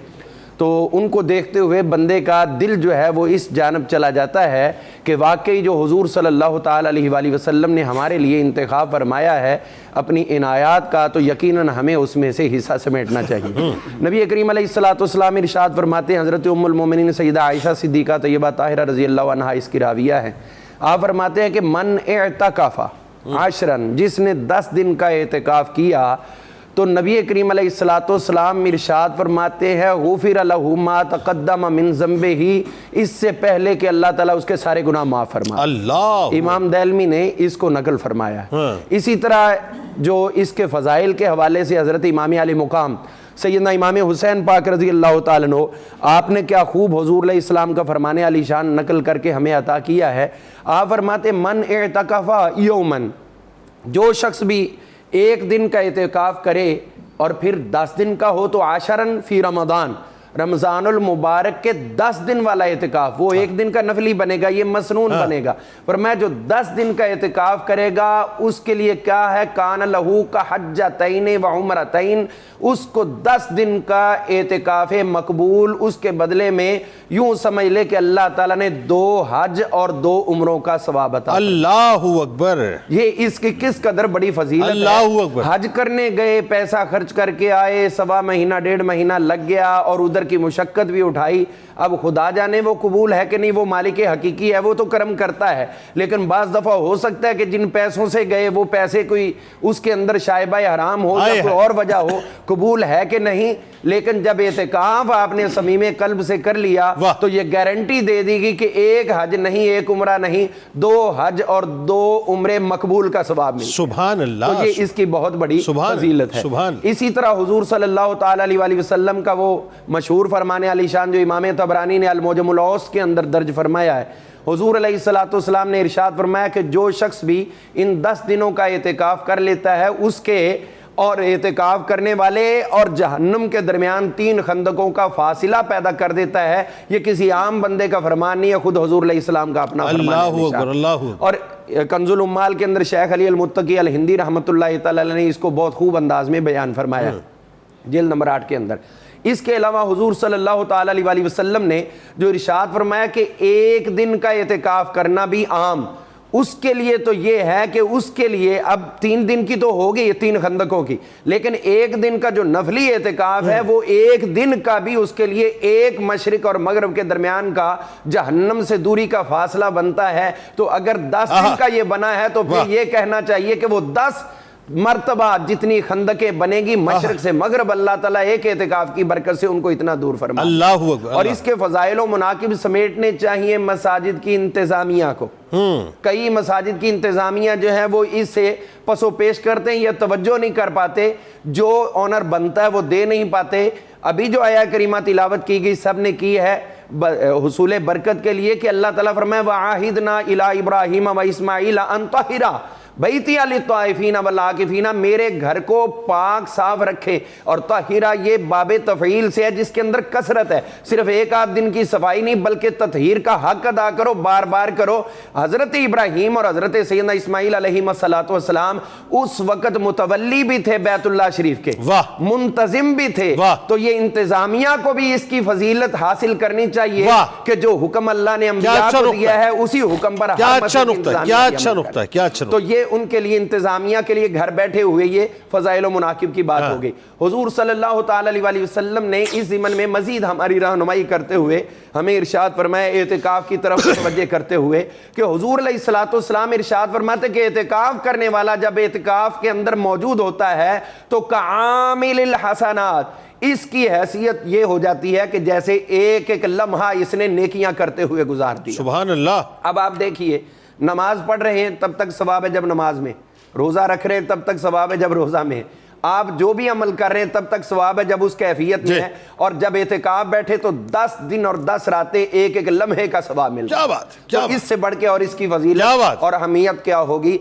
تو ان کو دیکھتے ہوئے بندے کا دل جو ہے وہ اس جانب چلا جاتا ہے کہ واقعی جو حضور صلی اللہ تعالیٰ علیہ وآلہ وسلم نے ہمارے لیے انتخاب فرمایا ہے اپنی عنایات کا, تو یقیناً ہمیں اس میں سے حصہ سمیٹنا چاہیے. نبی کریم علیہ السلام ارشاد فرماتے ہیں, حضرت ام المومنین سیدہ عائشہ صدیقہ طیبہ طاہرہ رضی اللہ عنہا اس کی راویہ ہیں, آپ فرماتے ہیں کہ من اعتکف عشراً, جس نے 10 دن کا اعتکاف کیا تو نبی کریم علیہ السلام ارشاد فرماتے ہیں غفر لہ ما تقدم من ذنبہ, اس سے پہلے کہ اللہ تعالیٰ اس کے سارے گناہ معاف فرمائے. اللہ. امام دہلوی نے اس کو نقل فرمایا. اسی طرح جو اس کے فضائل کے حوالے سے حضرت امام علی مقام سیدنا امام حسین پاک رضی اللہ تعالیٰ عنہ, آپ نے کیا خوب حضور علیہ السلام کا فرمان علی شان نقل کر کے ہمیں عطا کیا ہے. آپ فرماتے من اعتکف یومن, جو شخص بھی 1 دن کا اعتکاف کرے اور پھر 10 دن کا ہو تو عاشرن فی رمضان, رمضان المبارک کے 10 دن والا اعتکاف، وہ ایک دن کا نفلی بنے گا، یہ مسنون بنے گا، فرمایا جو 10 دن کا اعتکاف کرے گا اس کے لیے کیا ہے، کان لہو کا حجتین و عمرتین، اس کو 10 دن کا اعتکاف مقبول، اس کے بدلے میں یوں سمجھ لے کہ اللہ تعالیٰ نے 2 حج اور 2 عمروں کا ثواب عطا۔ اللہ اکبر، یہ اس کی کس قدر بڑی فضیلت ہے۔ اللہ اکبر۔ حج کرنے گئے، پیسہ خرچ کر کے آئے، 1.25 مہینہ 1.5 مہینہ لگ گیا اور ادھر کی مشقت بھی اٹھائی، اب خدا جانے وہ قبول ہے کہ نہیں، وہ مالک حقیقی ہے، وہ تو کرم کرتا ہے، لیکن بعض دفعہ ہو سکتا ہے کہ جن پیسوں سے گئے وہ پیسے کوئی اس کے اندر شائبہ حرام ہو یا کوئی اور وجہ ہو، قبول ہے کہ نہیں۔ لیکن جب اعتکاف آپ نے صمیم قلب سے کر لیا تو یہ گارنٹی دے دی گئی کہ 1 حج نہیں، 1 عمرہ نہیں، 2 حج اور 2 عمرے مقبول کا ثواب ملے۔ سبحان اللہ، تو یہ اس کی بہت بڑی فضیلت ہے۔ اسی طرح حضور صلی اللہ تعالی علیہ وسلم کا وہ مشہور فرمان علی شان جو امام طبرانی نے المعجم الاوسط کے اندر درج فرمایا ہے، حضور علیہ السلام نے ارشاد فرمایا کہ جو شخص بھی ان 10 دنوں کا اعتکاف کر لیتا ہے، اس کے اور اعتکاف کرنے والے اور جہنم کے درمیان 3 خندقوں کا فاصلہ پیدا کر دیتا ہے۔ یہ کسی عام بندے کا فرمان نہیں ہے، خود حضور علیہ السلام کا اپنا فرمان ہے۔ اللہ اکبر، اللہ اکبر۔ اور کنز العمال کے اندر شیخ علی المتقی الہندی رحمۃ اللہ تعالی علیہ نے اس کو بہت خوب انداز میں بیان فرمایا، جلد نمبر 8 کے اندر۔ اس کے علاوہ حضور صلی اللہ تعالی علیہ وسلم نے جو ارشاد فرمایا کہ 1 دن کا اعتکاف کرنا بھی عام، اس کے لیے تو یہ ہے کہ اس کے لیے اب 3 دن کی تو ہو گئی 3 خندقوں کی، لیکن 1 دن کا جو نفلی اعتکاف ہے وہ 1 دن کا بھی اس کے لیے 1 مشرق اور مغرب کے درمیان کا جہنم سے دوری کا فاصلہ بنتا ہے۔ تو اگر 10 دن کا یہ بنا ہے تو پھر یہ کہنا چاہیے کہ وہ 10 مرتبہ جتنی خندقیں بنے گی مشرق سے مغرب، اللہ تعالیٰ ایک اعتکاف کی برکت سے ان کو اتنا دور فرمائے۔ اللہ اکبر۔ اور اس کے فضائل و مناقب سمیٹنے چاہیے مساجد کی انتظامیہ کو۔ کئی مساجد کی انتظامیہ جو ہے وہ اس سے پس و پیش کرتے ہیں یا توجہ نہیں کر پاتے، جو آنر بنتا ہے وہ دے نہیں پاتے۔ ابھی جو آیہ کریمہ تلاوت کی گئی سب نے کی ہے حصول برکت کے لیے کہ اللہ تعالیٰ فرمائے وَعَاهِدْنَا إِلَىٰ إِبْرَاهِيمَ وَإِسْمَاعِيلَ أَن طَهِّرَ بیتی للطائفین والعاکفین، میرے گھر کو پاک صاف رکھے۔ اور طاہرہ یہ باب تفعیل سے ہے جس کے اندر کثرت ہے، صرف 1 دن کی صفائی نہیں بلکہ تطہیر کا حق ادا کرو، بار بار کرو۔ حضرت ابراہیم اور حضرت سیدنا اسماعیل علیہ السلام اس وقت متولی بھی تھے بیت اللہ شریف کے، منتظم بھی تھے، تو یہ انتظامیہ کو بھی اس کی فضیلت حاصل کرنی چاہیے کہ جو حکم اللہ نے انبیاء کو دیا ہے اسی حکم پر کیا اچھا نقطہ ہے۔ تو یہ ان کے لیے انتظامیہ کے لیے گھر بیٹھے ہوئے یہ فضائل و مناقب کی بات ہو گئی۔ حضور صلی اللہ تعالی علیہ وسلم نے اس ضمن میں مزید ہماری رہنمائی کرتے ہوئے ہمیں ارشاد فرمایا اعتکاف کی طرف متوجہ کرتے ہوئے کہ حضور علیہ السلام ارشاد فرماتے کہ اعتکاف کرنے والا جب اعتکاف کے اندر موجود ہوتا ہے تو کعامل الحسنات، اس کی حیثیت یہ ہو جاتی ہے کہ جیسے ایک ایک لمحہ اس نے نیکیاں کرتے ہوئے گزار دی۔ سبحان اللہ۔ اب آپ دیکھیے، نماز پڑھ رہے ہیں تب تک ثواب ہے جب نماز میں، روزہ رکھ رہے ہیں تب تک ثواب ہے جب روزہ میں، آپ جو بھی عمل کر رہے ہیں تب تک ثواب ہے جب اس کیفیت میں ہے، اور جب اعتکاف بیٹھے تو 10 دن اور 10 راتیں ایک ایک لمحے کا ثواب ملتا ہے۔ کیا بات، کیا اس سے بڑھ کے اور اس کی فضیلت اور اہمیت کیا ہوگی۔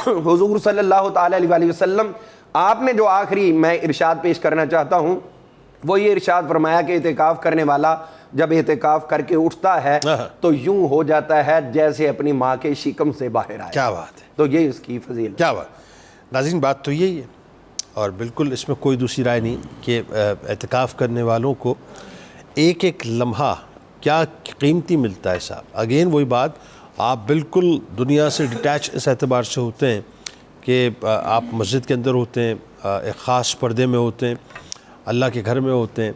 حضور صلی اللہ تعالی علیہ وسلم آپ نے جو آخری میں ارشاد پیش کرنا چاہتا ہوں وہ یہ ارشاد فرمایا کہ اعتکاف کرنے والا جب اعتکاف کر کے اٹھتا ہے تو یوں ہو جاتا ہے جیسے اپنی ماں کے شکم سے باہر آیا۔ کیا بات ہے، تو یہ اس کی فضیلت۔ کیا بات۔ ناظرین بات تو یہی ہے اور بالکل اس میں کوئی دوسری رائے نہیں کہ اعتکاف کرنے والوں کو ایک ایک لمحہ کیا قیمتی ملتا ہے صاحب۔ اگین وہی بات، آپ بالکل دنیا سے ڈیٹیچ اس اعتبار سے ہوتے ہیں کہ آپ مسجد کے اندر ہوتے ہیں، ایک خاص پردے میں ہوتے ہیں، اللہ کے گھر میں ہوتے ہیں،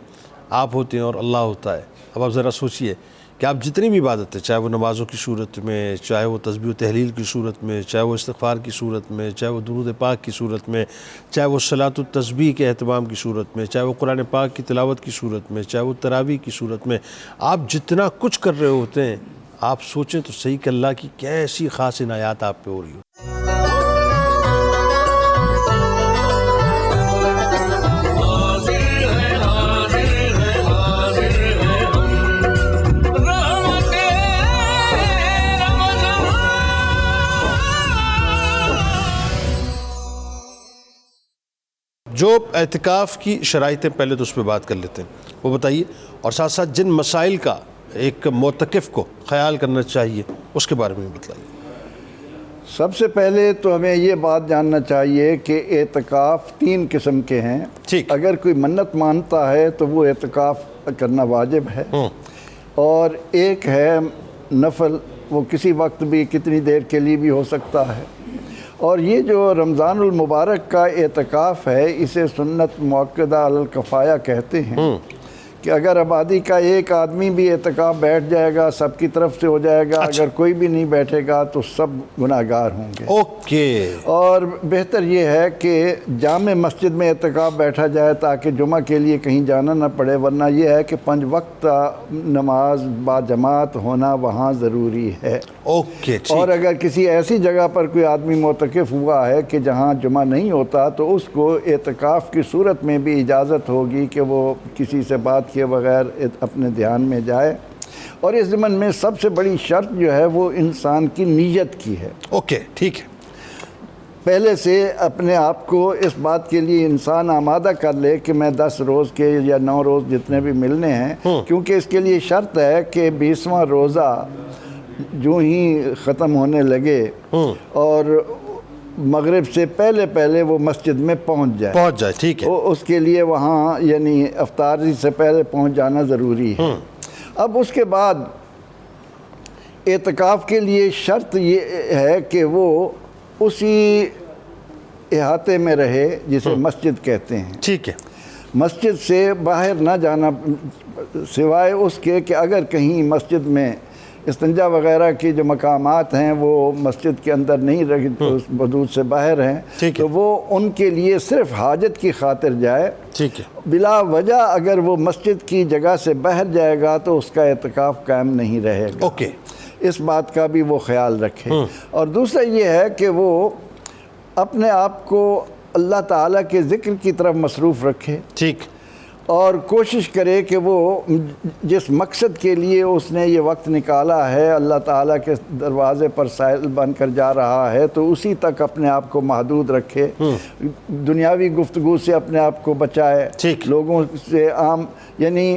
آپ ہوتے ہیں اور اللہ ہوتا ہے۔ اب آپ ذرا سوچئے کہ آپ جتنی بھی عبادت ہے، چاہے وہ نمازوں کی صورت میں، چاہے وہ تسبیح و تحلیل کی صورت میں، چاہے وہ استغفار کی صورت میں، چاہے وہ درود پاک کی صورت میں، چاہے وہ صلاۃ التسبیح کے اہتمام کی صورت میں، چاہے وہ قرآن پاک کی تلاوت کی صورت میں، چاہے وہ تراویح کی صورت میں، آپ جتنا کچھ کر رہے ہوتے ہیں، آپ سوچیں تو صحیح کہ اللہ کی کیسی خاص عنایات آپ پہ ہو رہی ہو۔ جو اعتکاف کی شرائطیں پہلے تو اس پہ بات کر لیتے ہیں، وہ بتائیے، اور ساتھ ساتھ جن مسائل کا ایک معتکف کو خیال کرنا چاہیے اس کے بارے میں بتائیے۔ سب سے پہلے تو ہمیں یہ بات جاننا چاہیے کہ اعتکاف 3 قسم کے ہیں۔ ٹھیک۔ اگر کوئی منت مانتا ہے تو وہ اعتکاف کرنا واجب ہے، اور ایک ہے نفل، وہ کسی وقت بھی کتنی دیر کے لیے بھی ہو سکتا ہے۔ اور یہ جو رمضان المبارک کا اعتکاف ہے اسے سنت مؤکدہ علی الکفایہ کہتے ہیں، کہ اگر آبادی کا ایک آدمی بھی اعتکاف بیٹھ جائے گا سب کی طرف سے ہو جائے گا، اگر کوئی بھی نہیں بیٹھے گا تو سب گناہ گار ہوں گے۔ اوکے۔ اور بہتر یہ ہے کہ جامع مسجد میں اعتکاف بیٹھا جائے تاکہ جمعہ کے لیے کہیں جانا نہ پڑے، ورنہ یہ ہے کہ 5 وقت نماز با جماعت ہونا وہاں ضروری ہے۔ اوکے ٹھیک۔ اور اگر کسی ایسی جگہ پر کوئی آدمی معتکف ہوا ہے کہ جہاں جمعہ نہیں ہوتا تو اس کو اعتکاف کی صورت میں بھی اجازت ہوگی کہ وہ کسی سے بات کیے بغیر اپنے دھیان میں جائے۔ اور اس ضمن میں سب سے بڑی شرط جو ہے وہ انسان کی نیت کی ہے۔ اوکے ٹھیک ہے۔ پہلے سے اپنے آپ کو اس بات کے لیے انسان آمادہ کر لے کہ میں 10 روز کے یا 9 روز جتنے بھی ملنے ہیں، کیونکہ اس کے لیے شرط ہے کہ 20واں روزہ جو ہی ختم ہونے لگے اور مغرب سے پہلے وہ مسجد میں پہنچ جائے۔ ٹھیک ہے۔ اس کے لیے وہاں یعنی افطاری سے پہلے پہنچ جانا ضروری ہے۔ اب اس کے بعد اعتکاف کے لیے شرط یہ ہے کہ وہ اسی احاطے میں رہے جسے مسجد کہتے ہیں۔ ٹھیک ہے۔ مسجد سے باہر نہ جانا سوائے اس کے کہ اگر کہیں مسجد میں استنجا وغیرہ کی جو مقامات ہیں وہ مسجد کے اندر نہیں رہی تو اس حدود سے باہر ہیں تو وہ ان کے لیے صرف حاجت کی خاطر جائے۔ ٹھیک ہے۔ بلا وجہ اگر وہ مسجد کی جگہ سے باہر جائے گا تو اس کا اعتکاف قائم نہیں رہے گا۔ اوکے۔ اس بات کا بھی وہ خیال رکھے۔ اور دوسرا یہ ہے کہ وہ اپنے آپ کو اللہ تعالیٰ کے ذکر کی طرف مصروف رکھے۔ ٹھیک۔ اور کوشش کرے کہ وہ جس مقصد کے لیے اس نے یہ وقت نکالا ہے، اللہ تعالیٰ کے دروازے پر سائل بن کر جا رہا ہے، تو اسی تک اپنے آپ کو محدود رکھے، دنیاوی گفتگو سے اپنے آپ کو بچائے، لوگوں سے عام یعنی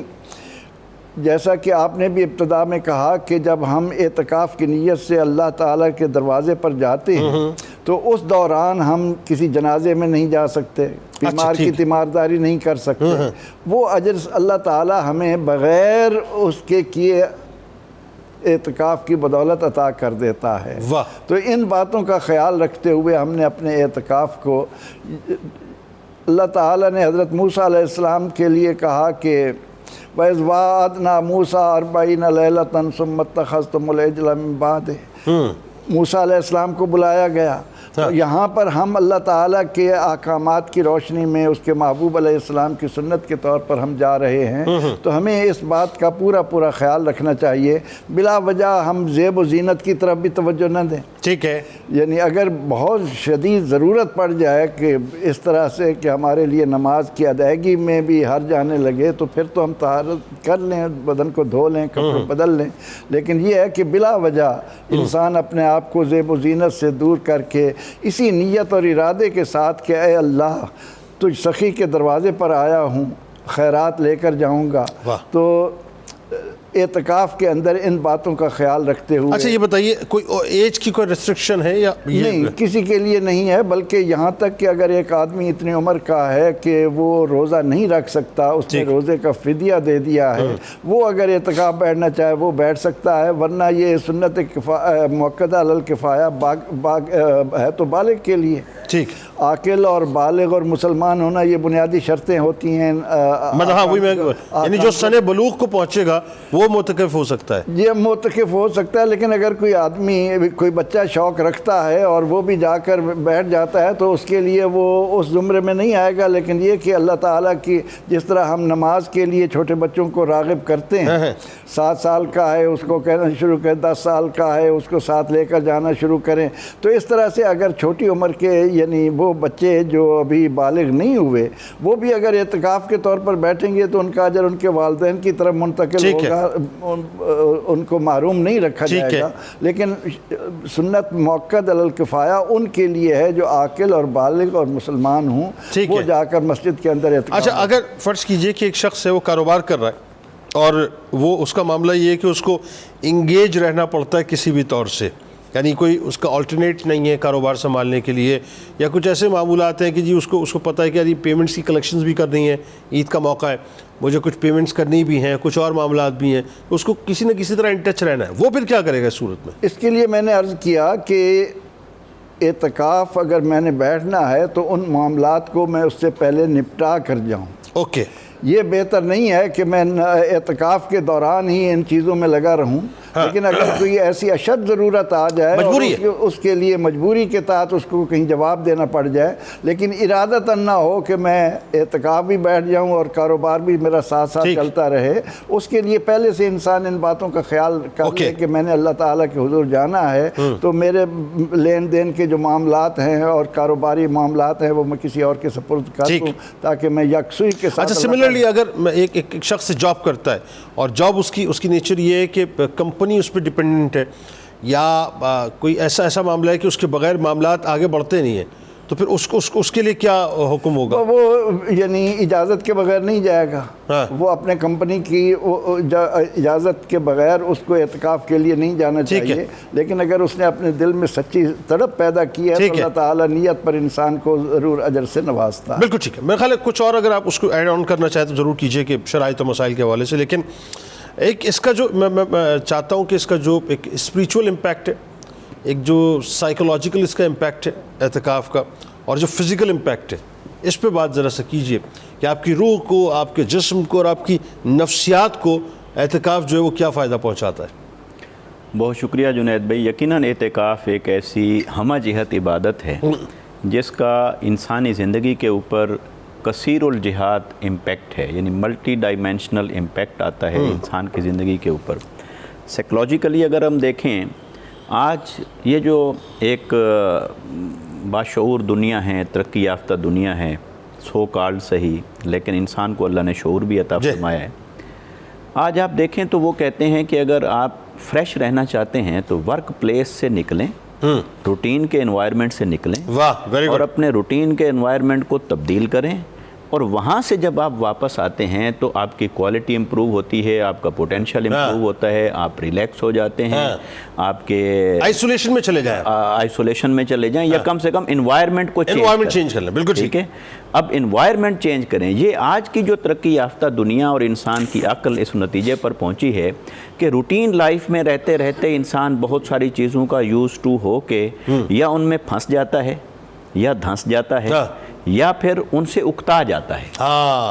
جیسا کہ آپ نے بھی ابتدا میں کہا کہ جب ہم اعتکاف کی نیت سے اللہ تعالیٰ کے دروازے پر جاتے ہیں تو اس دوران ہم کسی جنازے میں نہیں جا سکتے، بیمار کی تیمارداری نہیں کر سکتے، وہ اجر اللہ تعالیٰ ہمیں بغیر اس کے کیے اعتکاف کی بدولت عطا کر دیتا ہے۔ تو ان باتوں کا خیال رکھتے ہوئے ہم نے اپنے اعتکاف کو، اللہ تعالیٰ نے حضرت موسیٰ علیہ السلام کے لیے کہا کہ وَإِذْ وَعَدْنَا مُوسَىٰ 40 لَيْلَةً ثُمَّ اتَّخَذْتُمُ الْعِجْلَ مِن بَعْدِهِ، موسیٰ علیہ السلام کو بلایا گیا۔ تو یہاں پر ہم اللہ تعالیٰ کے احکامات کی روشنی میں اس کے محبوب علیہ السلام کی سنت کے طور پر ہم جا رہے ہیں، تو ہمیں اس بات کا پورا خیال رکھنا چاہیے، بلا وجہ ہم زیب و زینت کی طرف بھی توجہ نہ دیں۔ ٹھیک ہے۔ یعنی اگر بہت شدید ضرورت پڑ جائے کہ اس طرح سے کہ ہمارے لیے نماز کی ادائیگی میں بھی حرج آنے لگے تو پھر تو ہم طہارت کر لیں، بدن کو دھو لیں، کپڑے بدل لیں، لیکن یہ ہے کہ بلا وجہ انسان اپنے آپ کو زیب و زینت سے دور کر کے اسی نیت اور ارادے کے ساتھ کہ اے اللہ تجھ سخی کے دروازے پر آیا ہوں، خیرات لے کر جاؤں گا، تو اعتکاف کے اندر ان باتوں کا خیال رکھتے ہوئے۔ اچھا یہ بتائیے کوئی ایج کی کوئی ریسٹرکشن ہے یا نہیں؟ کسی کے لیے نہیں ہے، بلکہ یہاں تک کہ اگر ایک آدمی اتنی عمر کا ہے کہ وہ روزہ نہیں رکھ سکتا، اس نے روزے کا فدیہ دے دیا ہے، وہ اگر اعتکاف بیٹھنا چاہے وہ بیٹھ سکتا ہے، ورنہ یہ سنت مؤکدہ علی الکفایہ ہے تو بالغ کے لیے۔ ٹھیک۔ عاقل اور بالغ اور مسلمان ہونا یہ بنیادی شرطیں ہوتی ہیں۔ یعنی جو سن بلوغ کو پہنچے گا وہ معتکف ہو سکتا ہے؟ یہ معتکف ہو سکتا ہے، لیکن اگر کوئی آدمی کوئی بچہ شوق رکھتا ہے اور وہ بھی جا کر بیٹھ جاتا ہے تو اس کے لیے وہ اس زمرے میں نہیں آئے گا۔ لیکن یہ کہ اللہ تعالیٰ کی جس طرح ہم نماز کے لیے چھوٹے بچوں کو راغب کرتے ہیں، 7 سال کا ہے اس کو کہنا شروع کریں، 10 سال کا ہے اس کو ساتھ لے کر جانا شروع کریں، تو اس طرح سے اگر چھوٹی عمر کے یعنی وہ بچے جو ابھی بالغ نہیں ہوئے وہ بھی اگر اعتکاف کے طور پر بیٹھیں گے تو ان کا اجر ان کے والدین کی طرف منتقل ہوگا۔ ان کو معروم نہیں رکھا جائے گا، لیکن سنت موقد علی الکفایہ ان کے لیے ہے جو عاقل اور بالغ اور مسلمان ہوں، وہ جا کر مسجد کے اندر اعتکاف۔ اچھا، اگر فرض کیجئے کہ ایک شخص ہے وہ کاروبار کر رہا ہے اور وہ اس کا معاملہ یہ ہے کہ اس کو انگیج رہنا پڑتا ہے کسی بھی طور سے، یعنی کوئی اس کا آلٹرنیٹ نہیں ہے کاروبار سنبھالنے کے لیے، یا کچھ ایسے معمولات ہیں کہ جی اس کو پتہ ہے کہ یعنی پیمنٹس کی کلیکشنز بھی کرنی ہے، عید کا موقع ہے، مجھے کچھ پیمنٹس کرنی بھی ہیں، کچھ اور معاملات بھی ہیں، اس کو کسی نہ کسی طرح ان ٹچ رہنا ہے، وہ پھر کیا کرے گا اس صورت میں؟ اس کے لیے میں نے عرض کیا کہ اعتکاف اگر میں نے بیٹھنا ہے تو ان معاملات کو میں اس سے پہلے نپٹا کر جاؤں۔ اوکے، یہ بہتر نہیں ہے کہ میں اعتکاف کے دوران ہی ان چیزوں میں لگا رہوں، لیکن اگر کوئی ایسی اشد ضرورت آ جائے اور اس کے لیے مجبوری کے تحت اس کو کہیں جواب دینا پڑ جائے، لیکن ارادتاً نہ ہو کہ میں اعتکاف بھی بیٹھ جاؤں اور کاروبار بھی میرا ساتھ ساتھ چلتا رہے، اس کے لیے پہلے سے انسان ان باتوں کا خیال کر لے کہ میں نے اللہ تعالیٰ کے حضور جانا ہے، تو میرے لین دین کے جو معاملات ہیں اور کاروباری معاملات ہیں وہ میں کسی اور کے سپرد کر دوں تاکہ میں یکسوئی کے ساتھ۔ اچھا، سملرلی اگر ایک شخص جاب کرتا ہے اور جاب اس کی نیچر یہ ہے کہ کمپنی اس پہ ڈپینڈنٹ ہے، یا کوئی ایسا معاملہ ہے کہ اس کے بغیر معاملات آگے بڑھتے نہیں ہیں، تو پھر اس کے لیے کیا حکم ہوگا؟ وہ یعنی اجازت کے بغیر نہیں جائے گا، وہ اپنے کمپنی کی اجازت کے بغیر اس کو اعتکاف کے لیے نہیں جانا چاہیے، لیکن اگر اس نے اپنے دل میں سچی تڑپ پیدا کی ہے تو اللہ تعالیٰ نیت پر انسان کو ضرور اجر سے نوازتا ہے۔ بالکل ٹھیک ہے، میرے خیال ہے کچھ اور اگر آپ اس کو ایڈ آن کرنا چاہیں تو ضرور کیجئے کہ شرائط و مسائل کے حوالے سے، لیکن ایک اس کا جو میں چاہتا ہوں کہ اس کا جو ایک اسپریچول امپیکٹ ہے، ایک جو سائیکولوجیکل اس کا امپیکٹ ہے اعتکاف کا، اور جو فزیکل امپیکٹ ہے، اس پہ بات ذرا سا کیجئے کہ آپ کی روح کو، آپ کے جسم کو اور آپ کی نفسیات کو اعتکاف جو ہے وہ کیا فائدہ پہنچاتا ہے؟ بہت شکریہ جنید بھائی۔ یقیناً اعتکاف ایک ایسی ہمہ جہت عبادت ہے جس کا انسانی زندگی کے اوپر کثیر الجہات امپیکٹ ہے، یعنی ملٹی ڈائمینشنل امپیکٹ آتا ہے انسان کی زندگی کے اوپر۔ سائیکلوجیکلی اگر ہم دیکھیں، آج یہ جو ایک باشعور دنیا ہے، ترقی یافتہ دنیا ہے، سو کالڈ صحیح، لیکن انسان کو اللہ نے شعور بھی عطا فرمایا ہے۔ آج آپ دیکھیں تو وہ کہتے ہیں کہ اگر آپ فریش رہنا چاہتے ہیں تو ورک پلیس سے نکلیں، روٹین کے انوائرمنٹ سے نکلیں اور اپنے روٹین کے انوائرمنٹ کو تبدیل کریں، اور وہاں سے جب آپ واپس آتے ہیں تو آپ کی کوالٹی امپروو ہوتی ہے، آپ کا پوٹینشیل امپروو ہوتا ہے، آپ ریلیکس ہو جاتے ہیں، آپ کے آئسولیشن میں چلے جائیں یا کم سے کم انوائرمنٹ کو چینج کر لیں۔ بالکل ٹھیک ہے، اب انوائرمنٹ چینج کریں۔ یہ آج کی جو ترقی یافتہ دنیا اور انسان کی عقل اس نتیجے پر پہنچی ہے کہ روٹین لائف میں رہتے رہتے انسان بہت ساری چیزوں کا یوز ٹو ہو کے یا ان میں پھنس جاتا ہے، یا دھنس جاتا ہے، یا پھر ان سے اکتا جاتا ہے،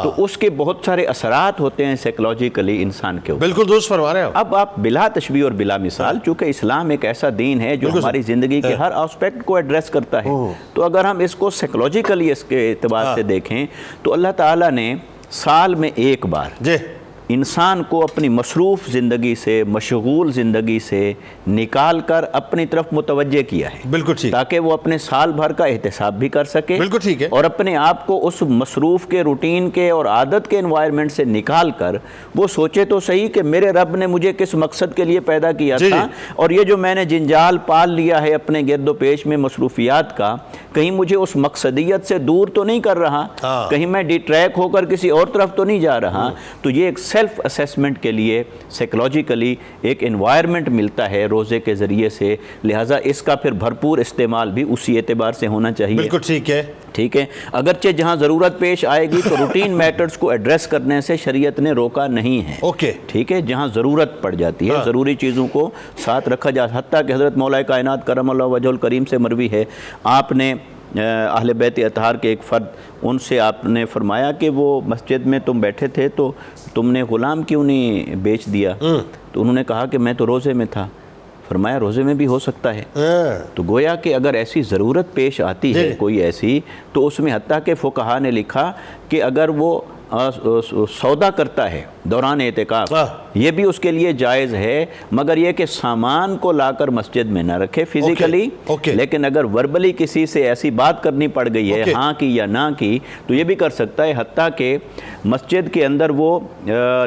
تو اس کے بہت سارے اثرات ہوتے ہیں سائیکلوجیکلی انسان کے اوپر۔ بالکل درست فرما رہے ہیں اب آپ بلا تشبیہ اور بلا مثال، چونکہ اسلام ایک ایسا دین ہے جو ہماری زندگی کے ہر آسپیکٹ کو ایڈریس کرتا ہے، تو اگر ہم اس کو سائیکلوجیکلی اس کے اعتبار سے دیکھیں تو اللہ تعالیٰ نے سال میں ایک بار انسان کو اپنی مصروف زندگی سے، مشغول زندگی سے نکال کر اپنی طرف متوجہ کیا ہے، بالکل ٹھیک، تاکہ وہ اپنے سال بھر کا احتساب بھی کر سکے، بالکل ٹھیک ہے، اور اپنے آپ کو اس مصروف کے، روٹین کے اور عادت کے انوائرمنٹ سے نکال کر وہ سوچے تو صحیح کہ میرے رب نے مجھے کس مقصد کے لیے پیدا کیا تھا، اور یہ جو میں نے جنجال پال لیا ہے اپنے گرد و پیش میں مصروفیات کا، کہیں مجھے اس مقصدیت سے دور تو نہیں کر رہا، کہیں میں ڈی ٹریک ہو کر کسی اور طرف تو نہیں جا رہا۔ تو یہ ایک سیلف اسیسمنٹ کے لیے سائیکلوجیکلی ایک انوائرمنٹ ملتا ہے روزے کے ذریعے سے، لہٰذا اس کا پھر بھرپور استعمال بھی اسی اعتبار سے ہونا چاہیے۔ بالکل ٹھیک ہے، ٹھیک ہے، اگرچہ جہاں ضرورت پیش آئے گی تو روٹین میٹرز کو ایڈریس کرنے سے شریعت نے روکا نہیں ہے، ٹھیک ہے، جہاں ضرورت پڑ جاتی ہے ضروری چیزوں کو ساتھ رکھا جا، حتیٰ کہ حضرت مولا کائنات کرم اللہ وجہ الکریم سے مروی ہے، آپ نے اہل بیت اطہار کے ایک فرد، ان سے آپ نے فرمایا کہ وہ مسجد میں تم بیٹھے تھے تو تم نے غلام کیوں نہیں بیچ دیا؟ تو انہوں نے کہا کہ میں تو روزے میں تھا۔ فرمایا روزے میں بھی ہو سکتا ہے، تو گویا کہ اگر ایسی ضرورت پیش آتی ہے کوئی ایسی، تو اس میں حتیٰ کہ فقہا نے لکھا کہ اگر وہ سودا کرتا ہے دوران اعتکاف یہ بھی اس کے لیے جائز ہے، مگر یہ کہ سامان کو لا کر مسجد میں نہ رکھے فزیکلی، لیکن اگر وربلی کسی سے ایسی بات کرنی پڑ گئی ہے ہاں کی یا نہ کی تو یہ بھی کر سکتا ہے، حتیٰ کہ مسجد کے اندر وہ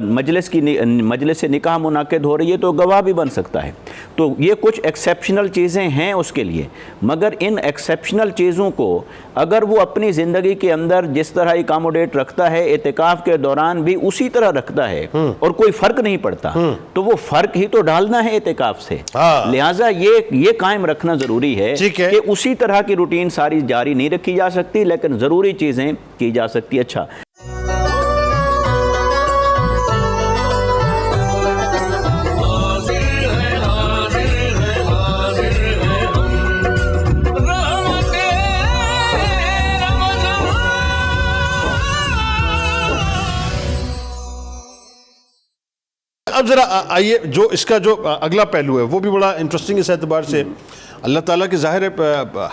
مجلس نکاح منعقد ہو رہی ہے تو گواہ بھی بن سکتا ہے۔ تو یہ کچھ ایکسیپشنل چیزیں ہیں اس کے لیے، مگر ان ایکسیپشنل چیزوں کو اگر وہ اپنی زندگی کے اندر جس طرح اکاموڈیٹ رکھتا ہے اعتکاف کے دوران بھی اسی طرح رکھتا ہے اور کوئی فرق نہیں پڑتا، تو وہ فرق ہی تو ڈالنا ہے اعتکاف سے۔ لہٰذا یہ قائم رکھنا ضروری ہے کہ اسی طرح کی روٹین ساری جاری نہیں رکھی جا سکتی، لیکن ضروری چیزیں کی جا سکتی۔ اچھا، اب ذرا آئیے جو اس کا جو اگلا پہلو ہے وہ بھی بڑا انٹرسٹنگ اس اعتبار سے، اللہ تعالیٰ کے ظاہر ہے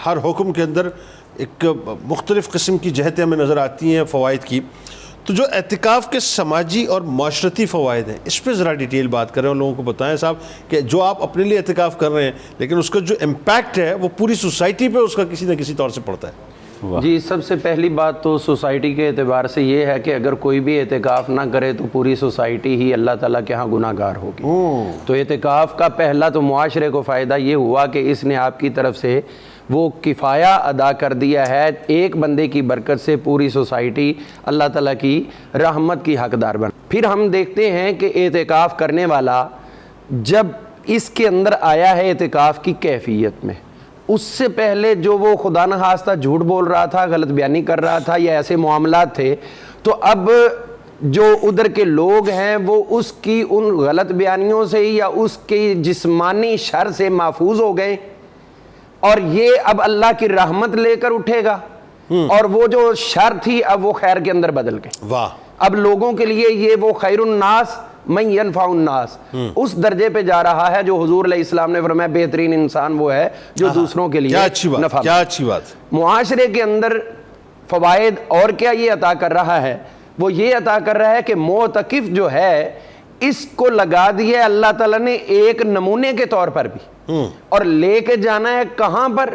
ہر حکم کے اندر ایک مختلف قسم کی جہتیں ہمیں نظر آتی ہیں فوائد کی، تو جو اعتکاف کے سماجی اور معاشرتی فوائد ہیں اس پہ ذرا ڈیٹیل بات کریں اور لوگوں کو بتائیں صاحب کہ جو آپ اپنے لیے اعتکاف کر رہے ہیں لیکن اس کا جو امپیکٹ ہے وہ پوری سوسائٹی پہ اس کا کسی نہ کسی طور سے پڑتا ہے۔ جی، سب سے پہلی بات تو سوسائٹی کے اعتبار سے یہ ہے کہ اگر کوئی بھی اعتکاف نہ کرے تو پوری سوسائٹی ہی اللہ تعالیٰ کے ہاں گناہ گار ہوگی۔ تو اعتکاف کا پہلا تو معاشرے کو فائدہ یہ ہوا کہ اس نے آپ کی طرف سے وہ کفایہ ادا کر دیا ہے، ایک بندے کی برکت سے پوری سوسائٹی اللہ تعالیٰ کی رحمت کی حقدار بن۔ پھر ہم دیکھتے ہیں کہ اعتکاف کرنے والا جب اس کے اندر آیا ہے اعتکاف کی کیفیت میں، اس سے پہلے جو وہ خدا نخواستہ جھوٹ بول رہا تھا، غلط بیانی کر رہا تھا یا ایسے معاملات تھے، تو اب جو ادھر کے لوگ ہیں وہ اس کی ان غلط بیانیوں سے یا اس کی جسمانی شر سے محفوظ ہو گئے، اور یہ اب اللہ کی رحمت لے کر اٹھے گا، اور وہ جو شر تھی اب وہ خیر کے اندر بدل گئے۔ واہ! اب لوگوں کے لیے یہ وہ خیر الناس من ینفع الناس اس درجے پہ جا رہا ہے جو حضور علیہ السلام نے فرمایا بہترین انسان وہ ہے جو دوسروں کے لیے نفع۔ کیا اچھی بات! معاشرے کے اندر فوائد اور کیا یہ عطا کر رہا ہے؟ وہ یہ عطا کر رہا ہے کہ معتکف جو ہے اس کو لگا دیا اللہ تعالیٰ نے ایک نمونے کے طور پر بھی، اور لے کے جانا ہے کہاں پر؟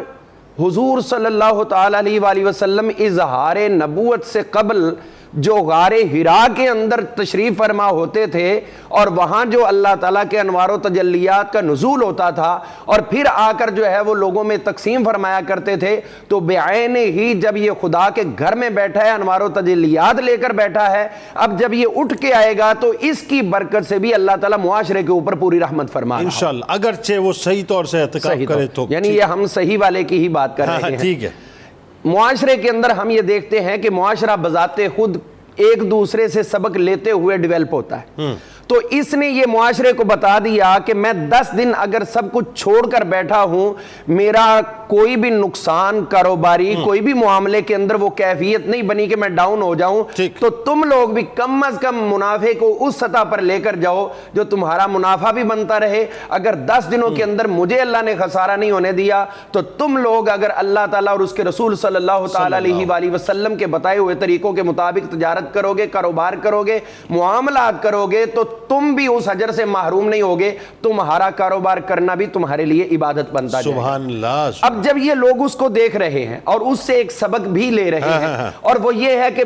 حضور صلی اللہ تعالیٰ علیہ وآلہ وسلم اظہار نبوت سے قبل جو غار حرا کے اندر تشریف فرما ہوتے تھے اور وہاں جو اللہ تعالیٰ کے انوار و تجلیات کا نزول ہوتا تھا اور پھر آ کر جو ہے وہ لوگوں میں تقسیم فرمایا کرتے تھے، تو بعین ہی جب یہ خدا کے گھر میں بیٹھا ہے، انوار و تجلیات لے کر بیٹھا ہے، اب جب یہ اٹھ کے آئے گا تو اس کی برکت سے بھی اللہ تعالیٰ معاشرے کے اوپر پوری رحمت فرما رہا ہے انشاءاللہ، اگرچہ وہ صحیح طور سے اعتکاف کرے تو، یعنی یہ ہم صحیح والے کی ہی بات کر رہے ہیں۔ ٹھیک ہے۔ معاشرے کے اندر ہم یہ دیکھتے ہیں کہ معاشرہ بذات خود ایک دوسرے سے سبق لیتے ہوئے ڈیولپ ہوتا ہے، تو اس نے یہ معاشرے کو بتا دیا کہ میں 10 دن اگر سب کچھ چھوڑ کر بیٹھا ہوں، میرا کوئی بھی نقصان کاروباری کوئی بھی معاملے کے اندر وہ کیفیت نہیں بنی کہ میں ڈاؤن ہو جاؤں، تو تم لوگ بھی کم از کم منافع کو اس سطح پر لے کر جاؤ جو تمہارا منافع بھی بنتا رہے۔ اگر 10 دنوں کے اندر مجھے اللہ نے خسارہ نہیں ہونے دیا تو تم لوگ اگر اللہ تعالیٰ اور اس کے رسول صلی اللہ تعالیٰ علیہ وآلہ وسلم کے بتائے ہوئے طریقوں کے مطابق تجارت کرو گے، کاروبار کرو گے، معاملات کرو گے، تو تم بھی اس اجر سے محروم نہیں ہوگے، تمہارا کاروبار کرنا بھی تمہارے لیے عبادت بنتا جائے۔ سبحان اللہ۔ اب جب یہ لوگ اس کو دیکھ رہے ہیں اور اس سے ایک سبق بھی لے رہے ہیں، اور وہ یہ ہے کہ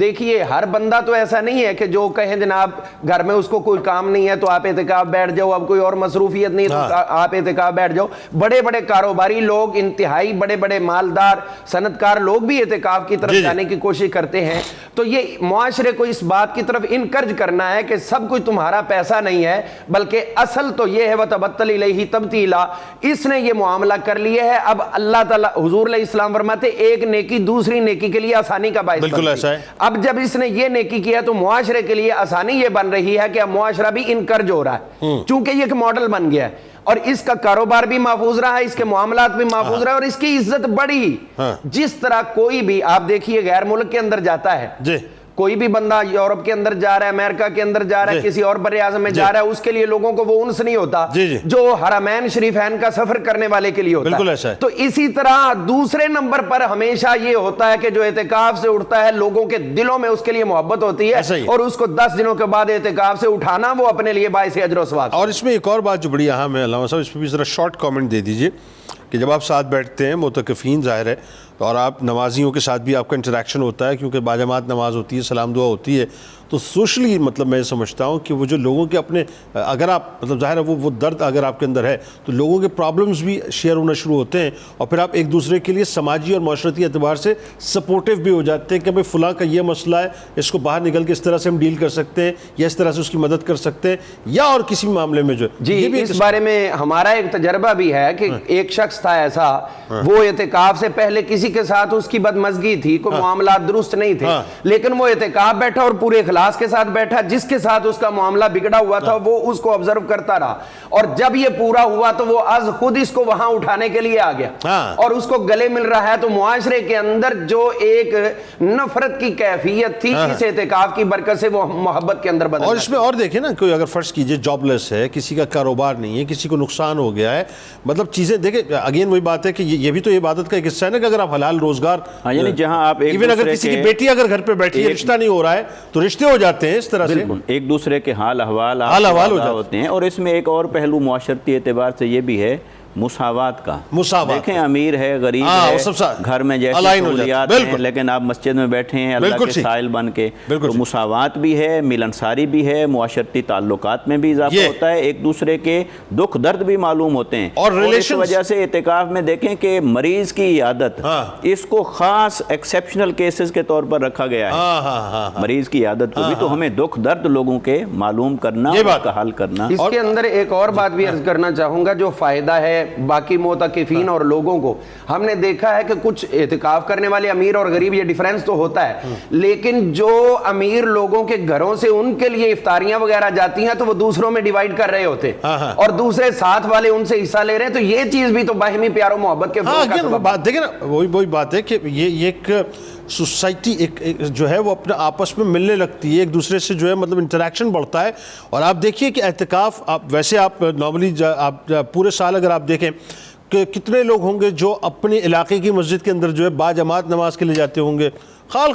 دیکھیے ہر بندہ تو ایسا نہیں ہے کہ جو کہیں جناب گھر میں اس کو کوئی کام نہیں ہے تو آپ اعتکاف بیٹھ جاؤ، اب کوئی اور مصروفیت نہیں تو آپ اعتکاف بیٹھ جاؤ۔ بڑے بڑے کاروباری لوگ، انتہائی بڑے بڑے مالدار صنعت کار لوگ بھی اعتکاف کی طرف جانے کی کوشش کرتے ہیں۔ تو یہ معاشرے کو اس بات کی طرف انکرج کرنا ہے کہ سب کچھ تمہارا پیسہ نہیں ہے، بلکہ اصل تو یہ ہے وَتَبَتَّلْ إِلَيْهِ تَبْتِيلًا۔ اس نے یہ معاملہ کر لیا ہے، اب اللہ تعالیٰ حضور علیہ السلام فرماتے ایک نیکی دوسری نیکی کے لیے آسانی کا باعث بالکل ایسا ہے۔ اب جب اس نے یہ نیکی کیا تو معاشرے کے لیے آسانی یہ بن رہی ہے کہ اب معاشرہ بھی انکرج ہو رہا ہے، چونکہ یہ ایک ماڈل بن گیا ہے اور اس کا کاروبار بھی محفوظ رہا ہے، اس کے معاملات بھی محفوظ رہا ہے اور اس کی عزت بڑھی۔ جس طرح کوئی بھی آپ دیکھیے غیر ملک کے اندر جاتا ہے، کوئی بھی بندہ یورپ کے اندر جا رہا ہے، امریکہ کے اندر جا رہا ہے، کسی اور بر اعظم میں جا رہا ہے، اس کے لیے لوگوں کو وہ انس نہیں ہوتا جو حرمین شریفین کا سفر کرنے والے کے لیے ہوتا بالکل ایسا ہے۔ تو اسی طرح دوسرے نمبر پر ہمیشہ یہ ہوتا ہے کہ جو اعتکاف سے اٹھتا ہے لوگوں کے دلوں میں اس کے لیے محبت ہوتی ہے، اور اس کو 10 دنوں کے بعد اعتکاف سے اٹھانا وہ اپنے لیے باعث اجر و ثواب۔ اور اس میں ایک اور بات جو بڑی اہم ہے علامہ صاحب، اس پہ بھی ذرا شارٹ کامنٹ دے دیجئے کہ جب آپ ساتھ بیٹھتے ہیں معتکفین ظاہر ہے، اور آپ نمازیوں کے ساتھ بھی آپ کا انٹریکشن ہوتا ہے کیونکہ باجماعت نماز ہوتی ہے، سلام دعا ہوتی ہے، تو سوشلی مطلب میں سمجھتا ہوں کہ وہ جو لوگوں کے اپنے اگر آپ مطلب ظاہر ہے وہ درد اگر آپ کے اندر ہے تو لوگوں کے پرابلمز بھی شیئر ہونا شروع ہوتے ہیں، اور پھر آپ ایک دوسرے کے لیے سماجی اور معاشرتی اعتبار سے سپورٹیو بھی ہو جاتے ہیں کہ بھئی فلاں کا یہ مسئلہ ہے، اس کو باہر نکل کے اس طرح سے ہم ڈیل کر سکتے ہیں، یا اس طرح سے اس کی مدد کر سکتے ہیں، یا اور کسی معاملے میں جو جی اس بارے میں ہمارا ایک تجربہ بھی ہے کہ ایک شخص تھا ایسا، وہ اعتکاف سے پہلے کسی کے ساتھ اس کی بدمزگی تھی، کوئی معاملات درست نہیں تھے، لیکن وہ اعتکاف بیٹھا اور پورے اخلاص کے ساتھ بیٹھا، جس کے ساتھ اس کا معاملہ بگڑا ہوا تھا وہ اس کو آبزرو کرتا رہا، اور جب یہ پورا ہوا تو وہ از خود اس کو وہاں اٹھانے کے لیے آ گیا اور اس کو گلے مل رہا ہے۔ تو معاشرے کے اندر جو ایک نفرت کی کیفیت تھی اس اعتکاف کی برکت سے وہ محبت کے اندر بدل گئی۔ اور اس میں اور دیکھیں نا، کوئی اگر فرض کیجئے جاب لیس ہے، کسی کا کاروبار نہیں ہے، کسی کو نقصان ہو گیا ہے، مطلب چیزیں دیکھیں اگین وہی بات ہے کہ یہ بھی تو عبادت کا ایک حصہ ہے نا کہ اگر آپ حلال روزگار، یعنی جہاں آپ ایون اگر کسی کی بیٹی اگر گھر پہ بیٹھی ہے، رشتہ نہیں ہو رہا ہے تو رشتے ہو جاتے ہیں اس طرح سے، ایک دوسرے کے حال احوال ہوتے ہیں۔ اور اس میں ایک اور پہلو معاشرتی اعتبار سے یہ بھی ہے مساوات کا۔ دیکھیں امیر ہے، غریب ہے، گھر میں جیسے سہولیات ہیں، لیکن آپ مسجد میں بیٹھے ہیں اللہ کے سائل بن کے، تو مساوات بھی ہے، ملنساری بھی ہے، معاشرتی تعلقات میں بھی اضافہ ہوتا ہے، ایک دوسرے کے دکھ درد بھی معلوم ہوتے ہیں، اور اس وجہ سے اعتکاف میں دیکھیں کہ مریض کی عیادت اس کو خاص ایکسیپشنل کیسز کے طور پر رکھا گیا ہے۔ مریض کی عیادت کو بھی تو ہمیں دکھ درد لوگوں کے معلوم کرنا، اس کا حل کرنا۔ اس کے اندر ایک اور بات بھی عرض کرنا چاہوں گا جو فائدہ ہے باقی معتکفین اور لوگوں کو، ہم نے دیکھا ہے کہ کچھ اعتکاف کرنے والے امیر اور غریب، یہ ڈیفرنس تو ہوتا ہے، لیکن جو امیر لوگوں کے گھروں سے ان کے لیے افطاریاں وغیرہ جاتی ہیں تو وہ دوسروں میں ڈیوائیڈ کر رہے ہوتے ہیں، اور دوسرے ساتھ والے ان سے حصہ لے رہے ہیں، تو یہ چیز بھی تو باہمی پیار و محبت کے بات دیکھیں نا، وہی بات ہے کہ یہ ایک سوسائٹی ایک جو ہے وہ اپنے آپس میں ملنے لگتی ہے، ایک دوسرے سے جو ہے مطلب انٹریکشن بڑھتا ہے۔ اور آپ دیکھیے کہ اعتکاف ویسے آپ نارملی آپ پورے سال اگر آپ دیکھیں کہ کتنے لوگ ہوں گے جو اپنے علاقے کی مسجد کے اندر جو ہے باجماعت نماز کے لیے جاتے ہوں گے، خال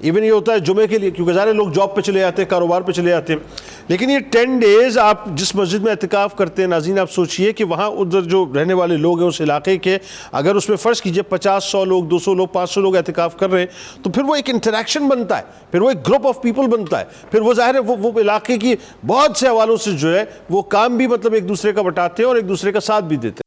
ایون یہ ہوتا ہے جمعے کے لیے، کیونکہ سارے لوگ جاب پہ چلے جاتے ہیں، کاروبار پہ چلے جاتے ہیں، لیکن یہ 10 ڈیز آپ جس مسجد میں اعتکاف کرتے ہیں ناظرین، آپ سوچئے کہ وہاں ادھر جو رہنے والے لوگ ہیں اس علاقے کے، اگر اس میں فرض کیجئے 50 100 لوگ 200 لوگ 500 لوگ اعتکاف کر رہے ہیں تو پھر وہ ایک انٹریکشن بنتا ہے، پھر وہ ایک گروپ آف پیپل بنتا ہے، پھر وہ ظاہر ہے وہ علاقے کی بہت سے حوالوں سے جو ہے وہ کام بھی مطلب ایک دوسرے کا بٹاتے ہیں اور ایک دوسرے کا ساتھ بھی دیتے ہیں۔